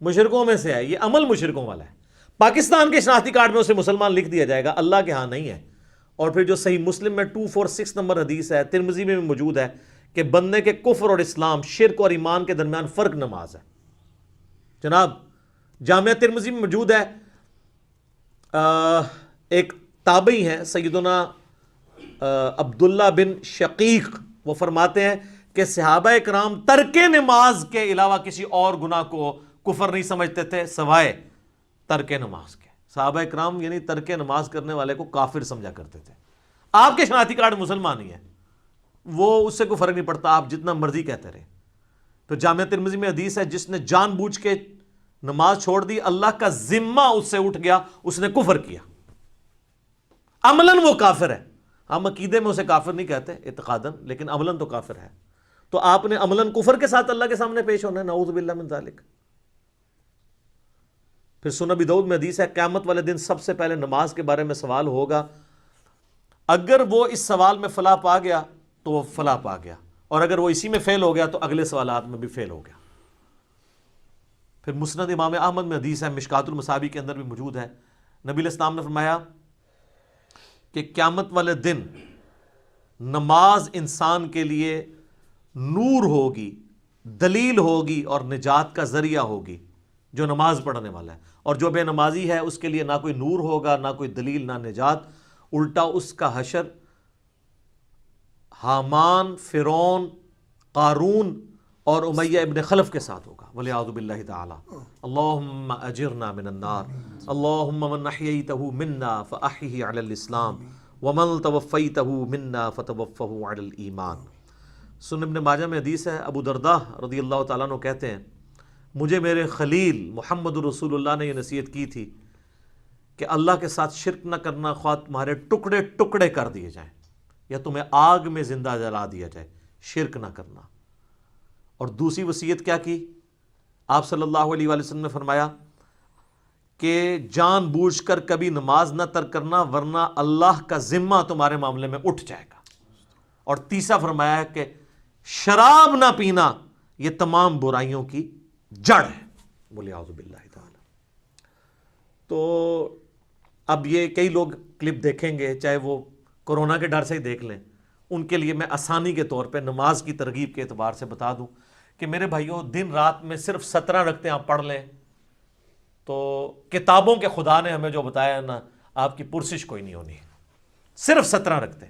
S2: مشرکوں میں سے ہے، یہ عمل مشرکوں والا ہے۔ پاکستان کے شناختی کارڈ میں اسے مسلمان لکھ دیا جائے گا، اللہ کے ہاں نہیں ہے۔ اور پھر جو صحیح مسلم میں 246 نمبر حدیث ہے، ترمذی میں بھی موجود ہے کہ بندے کے کفر اور اسلام، شرک اور ایمان کے درمیان فرق نماز ہے۔ جناب جامعہ ترمذی میں موجود ہے، ایک تابعی ہیں سیدنا عبداللہ بن شقیق، وہ فرماتے ہیں کہ صحابہ کرام ترک نماز کے علاوہ کسی اور گناہ کو کفر نہیں سمجھتے تھے سوائے ترک نماز کے۔ صحابہ کرام یعنی ترک نماز کرنے والے کو کافر سمجھا کرتے تھے۔ آپ کے شناختی کارڈ مسلمان ہی ہے، وہ اس سے کوئی فرق نہیں پڑتا، آپ جتنا مرضی کہتے رہے۔ تو جامعہ ترمذی میں حدیث ہے جس نے جان بوجھ کے نماز چھوڑ دی، اللہ کا ذمہ اس سے اٹھ گیا، اس نے کفر کیا، عملاً وہ کافر ہے۔ ہم عقیدے میں اسے کافر نہیں کہتے اعتقاداً، لیکن عملاً تو کافر ہے۔ تو آپ نے عملاً کفر کے ساتھ اللہ کے سامنے پیش ہونا ہے، نعوذ باللہ من ذالک۔ پھر سنن ابی داؤد میں حدیث ہے قیامت والے دن سب سے پہلے نماز کے بارے میں سوال ہوگا، اگر وہ اس سوال میں فلاح پا گیا تو وہ فلاح پا گیا، اور اگر وہ اسی میں فیل ہو گیا تو اگلے سوالات میں بھی فیل ہو گیا۔ پھر مسند امام احمد میں حدیث ہے، مشکات المصابیح کے اندر بھی موجود ہے، نبی علیہ السلام نے فرمایا کہ قیامت والے دن نماز انسان کے لیے نور ہوگی، دلیل ہوگی اور نجات کا ذریعہ ہوگی، جو نماز پڑھنے والا ہے۔ اور جو بے نمازی ہے اس کے لیے نہ کوئی نور ہوگا، نہ کوئی دلیل، نہ نجات، الٹا اس کا حشر حامان، فرعون، قارون اور امیہ ابن خلف کے ساتھ ہوگا، والعیاذ باللہ تعالی۔ اللہم اجرنا من النار، اللہم من احییتہ منا فاحیہ علی الاسلام ومن توفیتہ منا فتوفہ علی الایمان۔ سنن ابن ماجہ میں حدیث ہے، ابو درداء رضی اللہ تعالیٰ عنہ کہتے ہیں مجھے میرے خلیل محمد رسول اللہ نے یہ نصیحت کی تھی کہ اللہ کے ساتھ شرک نہ کرنا، خواہ تمہارے ٹکڑے ٹکڑے کر دیے جائیں یا تمہیں آگ میں زندہ جلا دیا جائے، شرک نہ کرنا۔ اور دوسری وصیت کیا کی؟ آپ صلی اللہ علیہ وآلہ وسلم نے فرمایا کہ جان بوجھ کر کبھی نماز نہ ترک کرنا ورنہ اللہ کا ذمہ تمہارے معاملے میں اٹھ جائے گا. اور تیسرا فرمایا کہ شراب نہ پینا یہ تمام برائیوں کی جڑ ہے. وَلِعَوْذُ بِاللَّهِ تعالی. تو اب یہ کئی لوگ کلپ دیکھیں گے، چاہے وہ کورونا کے ڈر سے ہی دیکھ لیں، ان کے لیے میں آسانی کے طور پہ نماز کی ترغیب کے اعتبار سے بتا دوں کہ میرے بھائیوں دن رات میں صرف 17 رکعتیں آپ پڑھ لیں تو کتابوں کے خدا نے ہمیں جو بتایا ہے نا، آپ کی پرسش کوئی نہیں ہونی. صرف 17 رکعتیں،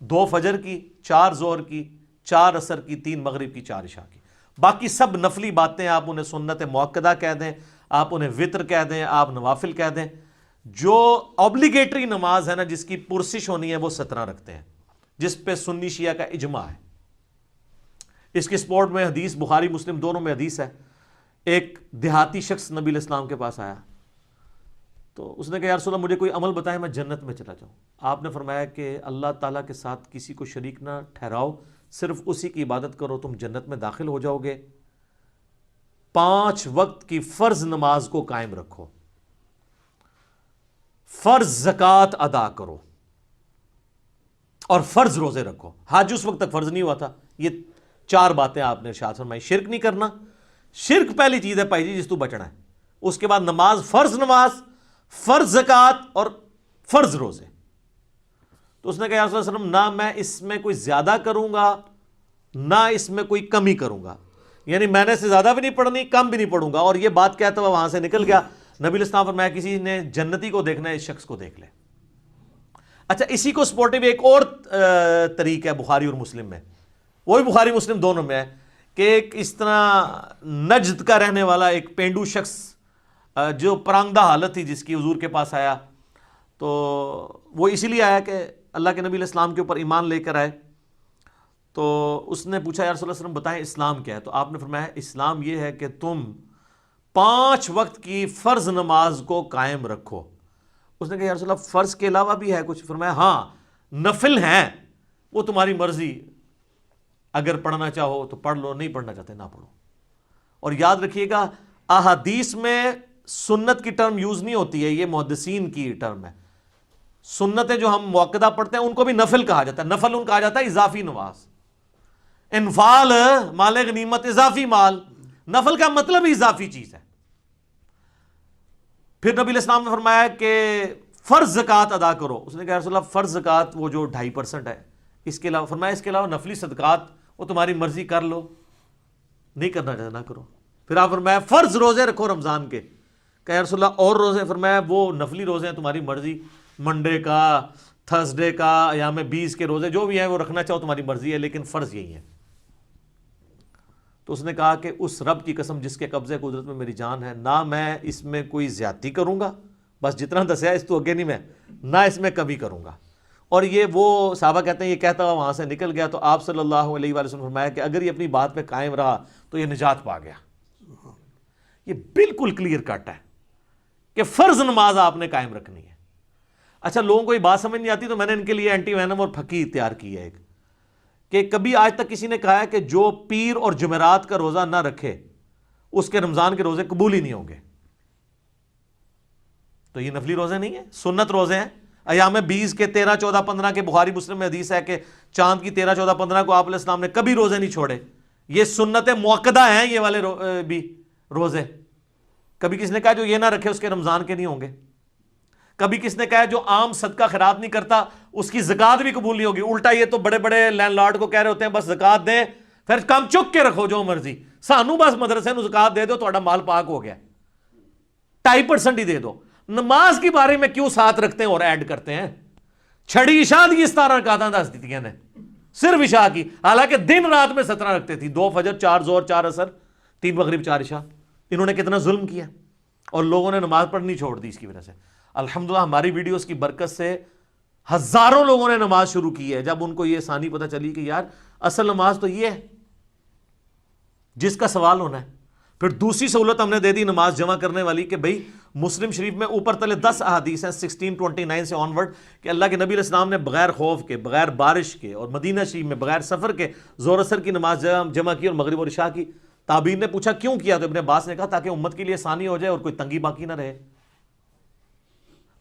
S2: 2 فجر کی، 4 ظہر کی، 4 عصر کی، 3 مغرب کی، 4 عشاء کی. باقی سب نفلی باتیں آپ انہیں سنت مؤکدہ کہہ دیں، آپ انہیں وطر کہہ دیں، آپ نوافل کہہ دیں. جو اوبلیگیٹری نماز ہے نا، جس کی پرسش ہونی ہے، وہ 17 رکھتے ہیں، جس پہ سنی شیعہ کا اجماع ہے. اس کی سپورٹ میں حدیث بخاری مسلم دونوں میں حدیث ہے. ایک دیہاتی شخص نبی علیہ السلام کے پاس آیا تو اس نے کہا یا رسول اللہ مجھے کوئی عمل بتائیں میں جنت میں چلا جاؤں. آپ نے فرمایا کہ اللہ تعالیٰ کے ساتھ کسی کو شریک نہ ٹھہراؤ، صرف اسی کی عبادت کرو، تم جنت میں داخل ہو جاؤ گے. 5 وقت کی فرض نماز کو قائم رکھو، فرض زکوٰۃ ادا کرو اور فرض روزے رکھو. حج اس وقت تک فرض نہیں ہوا تھا. یہ 4 باتیں آپ نے ارشاد فرمائی. شرک نہیں کرنا، شرک پہلی چیز ہے بھائی جی جس تو بچنا ہے. اس کے بعد نماز، فرض زکوٰۃ اور فرض روزے. تو اس نے کہا یا رسول اللہ صلی اللہ علیہ وسلم نہ میں اس میں کوئی زیادہ کروں گا نہ اس میں کوئی کمی کروں گا، یعنی میں نے سے زیادہ بھی نہیں پڑھنی، کم بھی نہیں پڑھوں گا. اور یہ بات کہتا ہوا وہاں سے نکل گیا. نبی علیہ السلام فرمایا کسی نے جنتی کو دیکھنا ہے اس شخص کو دیکھ لے. اچھا، اسی کو سپورٹیو ایک اور طریق ہے بخاری اور مسلم میں، وہی بخاری مسلم دونوں میں ہے کہ ایک اس طرح نجد کا رہنے والا ایک پینڈو شخص جو پرانگدہ حالت تھی جس کی حضور کے پاس آیا، تو وہ اسی لیے آیا کہ اللہ کے نبی علیہ السلام کے اوپر ایمان لے کر آئے. تو اس نے پوچھا یا رسول اللہ صلی اللہ علیہ وسلم بتائیں اسلام کیا ہے؟ تو آپ نے فرمایا اسلام یہ ہے کہ تم 5 وقت کی فرض نماز کو قائم رکھو. اس نے کہا یا رسول اللہ فرض کے علاوہ بھی ہے کچھ؟ فرمایا ہاں نفل ہیں، وہ تمہاری مرضی، اگر پڑھنا چاہو تو پڑھ لو، نہیں پڑھنا چاہتے نہ پڑھو. اور یاد رکھیے گا احادیث میں سنت کی ٹرم یوز نہیں ہوتی ہے، یہ محدثین کی ٹرم ہے. سنتیں جو ہم مؤکدہ پڑھتے ہیں ان کو بھی نفل کہا جاتا ہے. نفل ان کہا جاتا ہے اضافی نماز. انفال مال غنیمت اضافی مال، نفل کا مطلب اضافی چیز ہے. پھر نبی علیہ السلام نے فرمایا کہ فرض زکوٰۃ ادا کرو. اس نے کہا رسول اللہ فرض زکوٰۃ وہ جو 2.5% ہے، اس کے علاوہ فرمایا اس کے علاوہ نفلی صدقات وہ تمہاری مرضی کر لو، نہیں کرنا چاہتے نہ کرو. پھر آپ فرمایا فرض روزے رکھو رمضان کے. کہا یا رسول اللہ اور روزے؟ فرمایا وہ نفلی روزے ہیں تمہاری مرضی، منڈے کا، تھرسڈے کا، ایام 20 کے روزے جو بھی ہیں وہ رکھنا چاہو تمہاری مرضی ہے، لیکن فرض یہی ہے. تو اس نے کہا کہ اس رب کی قسم جس کے قبضے قدرت میں میری جان ہے، نہ میں اس میں کوئی زیادتی کروں گا، بس جتنا دسیا اس تو اگے نہیں، میں نہ اس میں کبھی کروں گا. اور یہ وہ صحابہ کہتے ہیں یہ کہتا ہوا وہاں سے نکل گیا. تو آپ صلی اللہ علیہ وآلہ وسلم فرمایا کہ اگر یہ اپنی بات پہ قائم رہا تو یہ نجات پا گیا. یہ بالکل کلیئر کٹ ہے کہ فرض نماز آپ نے قائم رکھنی ہے. اچھا، لوگوں کو یہ بات سمجھ نہیں آتی تو میں نے ان کے لیے اینٹی وینم اور پھکی تیار کی ہے ایک، کہ کبھی آج تک کسی نے کہا ہے کہ جو پیر اور جمعرات کا روزہ نہ رکھے اس کے رمضان کے روزے قبول ہی نہیں ہوں گے. تو یہ نفلی روزے نہیں ہیں، سنت روزے ہیں. ایام 20 کے 13 14 15 کے بخاری مسلم میں حدیث ہے کہ چاند کی 13 14 15 کو آپ علیہ السلام نے کبھی روزے نہیں چھوڑے. یہ سنت مؤکدہ ہیں یہ والے بھی روزے. کبھی کس نے کہا جو یہ نہ رکھے اس کے رمضان کے نہیں ہوں گے. کبھی کس نے کہا جو عام صدقہ خیرات نہیں کرتا اس کی زکوٰۃ بھی قبول نہیں ہوگی. الٹا یہ تو بڑے بڑے لینڈ لارڈ کو کہہ رہے ہوتے ہیں بس زکوٰۃ دیں، پھر کام چک کے رکھو جو مرضی، سانو بس مدرسے نو زکوٰۃ دے دو تہاڈا مال پاک ہو گیا، 2.5% ہی دے دو. نماز کے بارے میں کیوں ساتھ رکھتے ہیں اور ایڈ کرتے ہیں؟ چھڑی عشاء دی 17 رکعتاں دس دیتیاں نے صرف عشاء کی، حالانکہ دن رات میں 17 رکھتے تھی. 2 فجر، 4 ظہر، 4 عصر، 3 مغرب، 4 عشاء. انہوں نے کتنا ظلم کیا اور لوگوں نے نماز پڑھنی چھوڑ دی اس کی وجہ سے. الحمدللہ ہماری ویڈیوز کی برکت سے ہزاروں لوگوں نے نماز شروع کی ہے جب ان کو یہ ثانی پتہ چلی کہ یار اصل نماز تو یہ ہے جس کا سوال ہونا ہے. پھر دوسری سہولت ہم نے دے دی نماز جمع کرنے والی کہ بھئی مسلم شریف میں اوپر تلے 10 احادیث ہیں 1629 سے آنورڈ کہ اللہ کے نبی علیہ السلام نے بغیر خوف کے، بغیر بارش کے، اور مدینہ شریف میں بغیر سفر کے ظہر اثر کی نماز جمع کی اور مغرب اور عشاء کی۔ تابعین نے پوچھا کیوں کیا؟ تو ابن عباس نے کہا تاکہ امت کے لیے آسانی ہو جائے اور کوئی تنگی باقی نہ رہے۔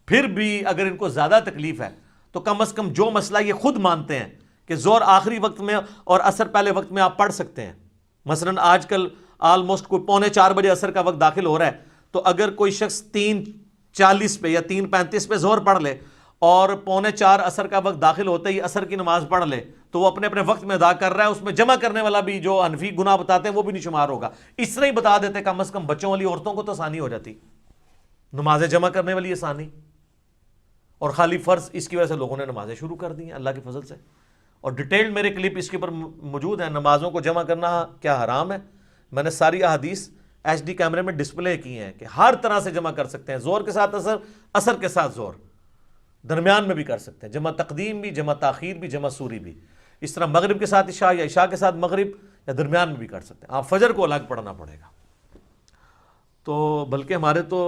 S2: پھر بھی اگر ان کو زیادہ تکلیف ہے تو کم از کم جو مسئلہ یہ خود مانتے ہیں کہ ظہر آخری وقت میں اور عصر پہلے وقت میں آپ پڑھ سکتے ہیں، مثلا آج کل آلموسٹ کوئی 3:45 بجے عصر کا وقت داخل ہو رہا ہے، تو اگر کوئی شخص 3:40 پہ یا 3:35 پہ ظہر پڑھ لے اور 3:45 عصر کا وقت داخل ہوتے ہی عصر کی نماز پڑھ لے تو وہ اپنے اپنے وقت میں ادا کر رہا ہے، اس میں جمع کرنے والا بھی جو حنفی گناہ بتاتے ہیں وہ بھی نہیں شمار ہوگا۔ اس طرح ہی بتا دیتے کم از کم بچوں والی عورتوں کو تو آسانی ہو جاتی، نمازیں جمع کرنے والی آسانی، اور خالی فرض اس کی وجہ سے لوگوں نے نمازیں شروع کر دی ہیں اللہ کے فضل سے۔ اور ڈیٹیلڈ میرے کلپ اس کے اوپر موجود ہیں، نمازوں کو جمع کرنا کیا حرام ہے، میں نے ساری احادیث ایچ ڈی کیمرے میں ڈسپلے کی ہیں کہ ہر طرح سے جمع کر سکتے ہیں، ظہر کے ساتھ عصر، عصر کے ساتھ ظہر، درمیان میں بھی کر سکتے ہیں، جمع تقدیم بھی، جمع تاخیر بھی، جمع سوری بھی، اس طرح مغرب کے ساتھ عشاء یا عشاء کے ساتھ مغرب یا درمیان میں بھی کر سکتے ہیں۔ آپ فجر کو الگ پڑھنا پڑے گا۔ تو بلکہ ہمارے تو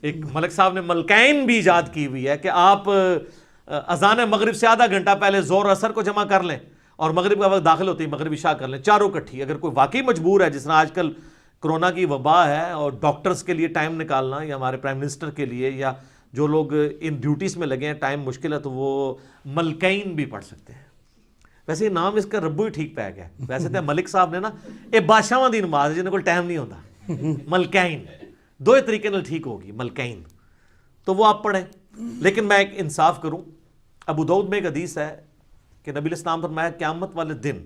S2: ایک ملک صاحب نے ملکین بھی ایجاد کی ہوئی ہے کہ آپ اذان مغرب سے آدھا گھنٹہ پہلے ظہر اثر کو جمع کر لیں اور مغرب کا وقت داخل ہوتی ہے مغرب عشاء کر لیں، چاروں کٹھی۔ اگر کوئی واقعی مجبور ہے، جس طرح آج کل کرونا کی وبا ہے اور ڈاکٹرز کے لیے ٹائم نکالنا، یا ہمارے پرائم منسٹر کے لیے، یا جو لوگ ان ڈیوٹیز میں لگے ہیں ٹائم مشکل ہے، تو وہ ملکین بھی پڑھ سکتے ہیں۔ ویسے یہ نام اس کا ربو ہی ٹھیک پہ گیا، ویسے تو ملک صاحب نے نا یہ بادشاہاں دی نماز ہے جنہیں کوئی ٹائم نہیں ہوتا، ملکین دو طریقے نال ٹھیک ہوگی ملکین، تو وہ آپ پڑھیں۔ لیکن میں ایک انصاف کروں، ابو داؤد میں ایک حدیث ہے کہ نبی علیہ السلام فرمایا قیامت والے دن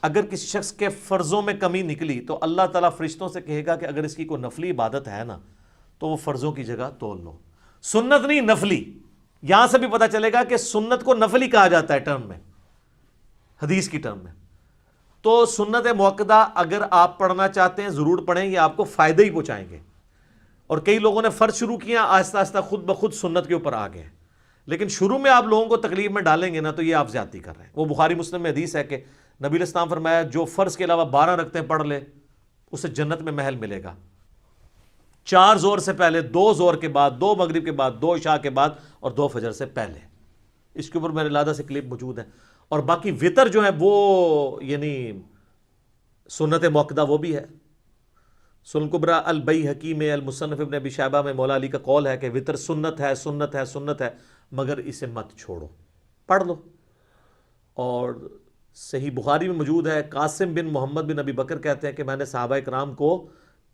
S2: اگر کسی شخص کے فرضوں میں کمی نکلی تو اللہ تعالیٰ فرشتوں سے کہے گا کہ اگر اس کی کوئی نفلی عبادت ہے نا تو وہ فرضوں کی جگہ تول لو۔ سنت نہیں، نفلی۔ یہاں سے بھی پتہ چلے گا کہ سنت کو نفلی کہا جاتا ہے ٹرم میں، حدیث کی ٹرم میں۔ تو سنت موقدہ اگر آپ پڑھنا چاہتے ہیں ضرور پڑھیں، یہ آپ کو فائدہ ہی پہنچائیں گے۔ اور کئی لوگوں نے فرض شروع کیا، آہستہ آہستہ خود بخود سنت کے اوپر آ گئے، لیکن شروع میں آپ لوگوں کو تکلیف میں ڈالیں گے نا تو یہ آپ زیادتی کر رہے ہیں۔ وہ بخاری مسلم میں حدیث ہے کہ نبی علیہ السلام فرمایا جو فرض کے علاوہ 12 رکعتیں پڑھ لے اسے جنت میں محل ملے گا، 4 ظہر سے پہلے، 2 ظہر کے بعد، 2 مغرب کے بعد، 2 عشاء کے بعد اور 2 فجر سے پہلے۔ اس کے اوپر میرے لادہ سے کلپ موجود ہے۔ اور باقی وطر جو ہے وہ یعنی سنت موقدہ وہ بھی ہے۔ سنن کبریٰ البیہقی میں، المصنف ابن ابی شیبہ میں مولا علی کا قول ہے کہ وطر سنت ہے، سنت ہے، سنت ہے، مگر اسے مت چھوڑو، پڑھ لو۔ اور صحیح بخاری میں موجود ہے، قاسم بن محمد بن ابی بکر کہتے ہیں کہ میں نے صحابہ کرام کو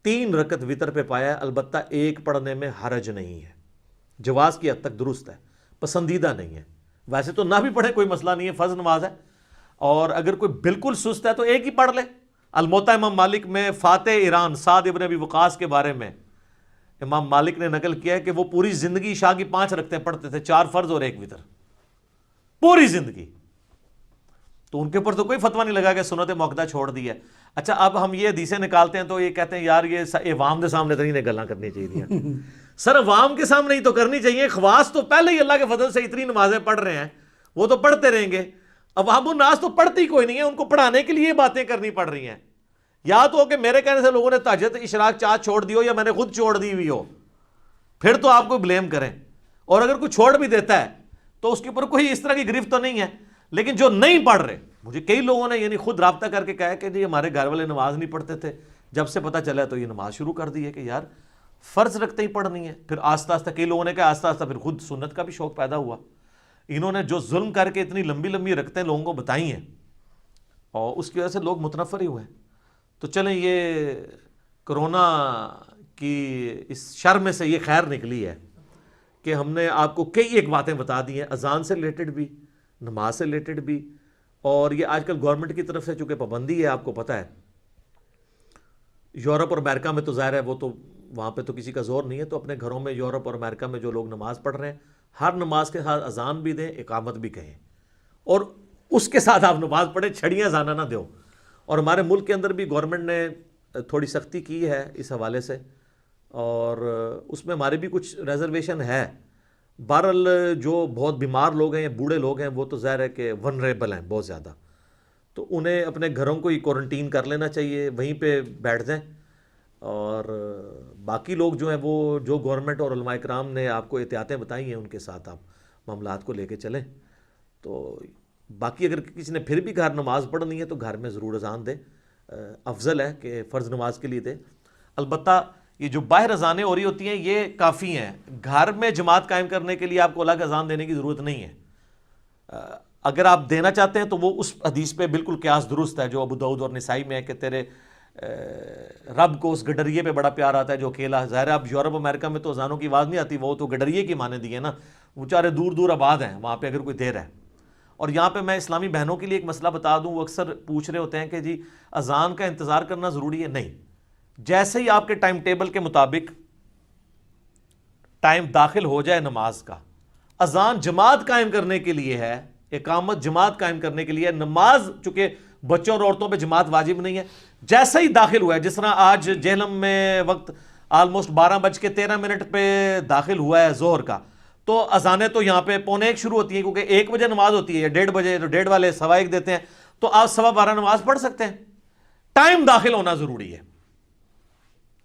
S2: 3 رکعت وطر پہ پایا ہے، البتہ ایک پڑھنے میں حرج نہیں ہے، جواز کی حد تک درست ہے، پسندیدہ نہیں ہے۔ ویسے تو نہ بھی پڑھے کوئی مسئلہ نہیں ہے، فرض نماز ہے، اور اگر کوئی بالکل سست ہے تو ایک ہی پڑھ لے۔ الموطا امام مالک میں فاتح ایران سعد ابن ابی وقاص کے بارے میں امام مالک نے نقل کیا ہے کہ وہ پوری زندگی عشاء کی 5 رکعتیں پڑھتے تھے، 4 فرض اور 1 وطر، پوری زندگی۔ تو ان کے اوپر تو کوئی فتویٰ نہیں لگا کہ سنت موقدہ چھوڑ دی ہے۔ اچھا اب ہم یہ حدیثیں نکالتے ہیں تو یہ کہتے ہیں یار یہ عوام کے سامنے تو نہیں گلاں کرنی چاہیے۔ سر عوام کے سامنے ہی تو کرنی چاہیے، خواص تو پہلے ہی اللہ کے فضل سے اتنی نمازیں پڑھ رہے ہیں، وہ تو پڑھتے رہیں گے۔ عوام الناس تو پڑھتی کوئی نہیں ہے، ان کو پڑھانے کے لیے باتیں کرنی پڑ رہی ہیں۔ یا تو کہ میرے کہنے سے لوگوں نے تہجد اشراق چاہت چھوڑ دی ہو، یا میں نے خود چھوڑ دی ہوئی ہو، پھر تو آپ کو بلیم کریں۔ اور اگر کوئی چھوڑ بھی دیتا ہے تو اس کے اوپر کوئی اس طرح کی گرفت تو نہیں ہے۔ لیکن جو نہیں پڑھ رہے، مجھے کئی لوگوں نے یعنی خود رابطہ کر کے کہا کہ جی ہمارے گھر والے نماز نہیں پڑھتے تھے، جب سے پتہ چلا تو یہ نماز شروع کر دی ہے کہ یار فرض رکھتے ہی پڑھنی ہے۔ پھر آہستہ آہستہ کئی لوگوں نے کہا آہستہ آہستہ پھر خود سنت کا بھی شوق پیدا ہوا۔ انہوں نے جو ظلم کر کے اتنی لمبی لمبی رکھتے لوگوں کو بتائی ہیں اور اس کی وجہ سے لوگ متنفر ہی ہوئے ہیں۔ تو چلیں یہ کرونا کی اس شر میں سے یہ خیر نکلی ہے کہ ہم نے آپ کو کئی ایک باتیں بتا دی ہیں، اذان سے ریلیٹڈ بھی، نماز سے ریلیٹڈ بھی، اور یہ آج کل گورنمنٹ کی طرف سے چونکہ پابندی ہے، آپ کو پتہ ہے یورپ اور امریکہ میں تو ظاہر ہے وہ تو وہاں پہ تو کسی کا زور نہیں ہے، تو اپنے گھروں میں یورپ اور امریکہ میں جو لوگ نماز پڑھ رہے ہیں ہر نماز کے ساتھ اذان بھی دیں، اقامت بھی کہیں، اور اس کے ساتھ آپ نماز پڑھیں، چھڑیاں زانا نہ دو۔ اور ہمارے ملک کے اندر بھی گورنمنٹ نے تھوڑی سختی کی ہے اس حوالے سے، اور اس میں ہمارے بھی کچھ ریزرویشن ہے۔ بہرحال جو بہت بیمار لوگ ہیں یا بوڑھے لوگ ہیں وہ تو ظاہر ہے کہ ونریبل ہیں بہت زیادہ، تو انہیں اپنے گھروں کو ہی کوارنٹین کر لینا چاہیے، وہیں پہ بیٹھ جائیں۔ اور باقی لوگ جو ہیں وہ جو گورنمنٹ اور علماء کرام نے آپ کو احتیاطیں بتائی ہیں ان کے ساتھ آپ معاملات کو لے کے چلیں. تو باقی اگر کسی نے پھر بھی گھر نماز پڑھنی ہے تو گھر میں ضرور اذان دے, افضل ہے کہ فرض نماز کے لیے دے. البتہ یہ جو باہر اذانیں ہو رہی ہوتی ہیں یہ کافی ہیں, گھر میں جماعت قائم کرنے کے لیے آپ کو الگ اذان دینے کی ضرورت نہیں ہے. اگر آپ دینا چاہتے ہیں تو وہ اس حدیث پہ بالکل قیاس درست ہے جو ابو داؤد اور نسائی میں ہے کہ تیرے رب کو اس گڈریے پہ بڑا پیار آتا ہے جو اکیلا. ظاہر ہے اب یورپ امریکہ میں تو اذانوں کی آواز نہیں آتی, وہ تو گڈریے کی مانے دی ہے نا, وہ چارے دور دور آباد ہیں وہاں پہ اگر کوئی دیر ہے. اور یہاں پہ میں اسلامی بہنوں کے لیے ایک مسئلہ بتا دوں, وہ اکثر پوچھ رہے ہوتے ہیں کہ جی اذان کا انتظار کرنا ضروری ہے. نہیں, جیسے ہی آپ کے ٹائم ٹیبل کے مطابق ٹائم داخل ہو جائے نماز کا, اذان جماعت قائم کرنے کے لیے ہے, اقامت جماعت قائم کرنے کے لیے, نماز چونکہ بچوں اور عورتوں پہ جماعت واجب نہیں ہے, جیسے ہی داخل ہوا ہے, جس طرح آج جہلم میں وقت آلموسٹ 12:13 پہ داخل ہوا ہے ظہر کا, تو اذانیں تو یہاں پہ 11:45 شروع ہوتی ہیں کیونکہ 1 بجے نماز ہوتی ہے, 1:30 بجے, تو 1:30 والے 1:15 دیتے ہیں, تو آپ 12:15 نماز پڑھ سکتے ہیں. ٹائم داخل ہونا ضروری ہے.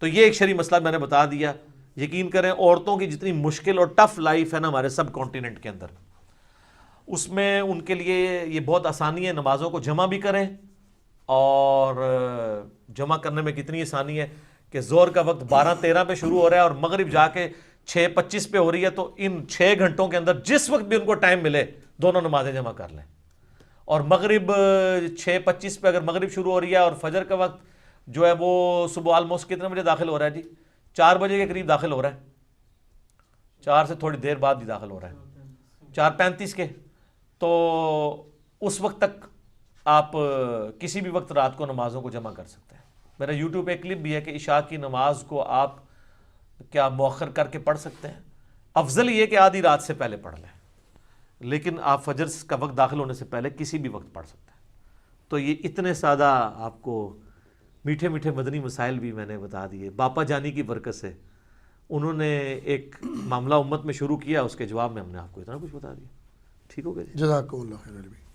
S2: تو یہ ایک شرعی مسئلہ میں نے بتا دیا. یقین کریں عورتوں کی جتنی مشکل اور ٹف لائف ہے نا ہمارے سب کانٹیننٹ کے اندر, اس میں ان کے لیے یہ بہت آسانی ہے نمازوں کو جمع بھی کریں. اور جمع کرنے میں کتنی آسانی ہے کہ ظہر کا وقت 12:13 پہ شروع ہو رہا ہے اور مغرب جا کے 6:25 پہ ہو رہی ہے, تو ان 6 گھنٹوں کے اندر جس وقت بھی ان کو ٹائم ملے دونوں نمازیں جمع کر لیں. اور مغرب 6:25 پہ اگر مغرب شروع ہو رہی ہے اور فجر کا وقت جو ہے وہ صبح آلموسٹ کتنے بجے داخل ہو رہا ہے جی, 4 بجے کے قریب داخل ہو رہا ہے, 4 سے تھوڑی دیر بعد بھی داخل ہو رہا ہے, 4:35 کے, تو اس وقت تک آپ کسی بھی وقت رات کو نمازوں کو جمع کر سکتے ہیں. میرا یوٹیوب پہ ایک کلپ بھی ہے کہ عشاء کی نماز کو آپ کیا مؤخر کر کے پڑھ سکتے ہیں. افضل یہ کہ آدھی رات سے پہلے پڑھ لیں, لیکن آپ فجر کا وقت داخل ہونے سے پہلے کسی بھی وقت پڑھ سکتے ہیں. تو یہ اتنے سادہ آپ کو میٹھے میٹھے مدنی مسائل بھی میں نے بتا دیے. باپا جانی کی برکت سے انہوں نے ایک معاملہ امت میں شروع کیا, اس کے جواب میں ہم نے آپ کو اتنا کچھ بتا دیا. ٹھیک ہو گیا جی,
S1: جزاکم اللہ خیر.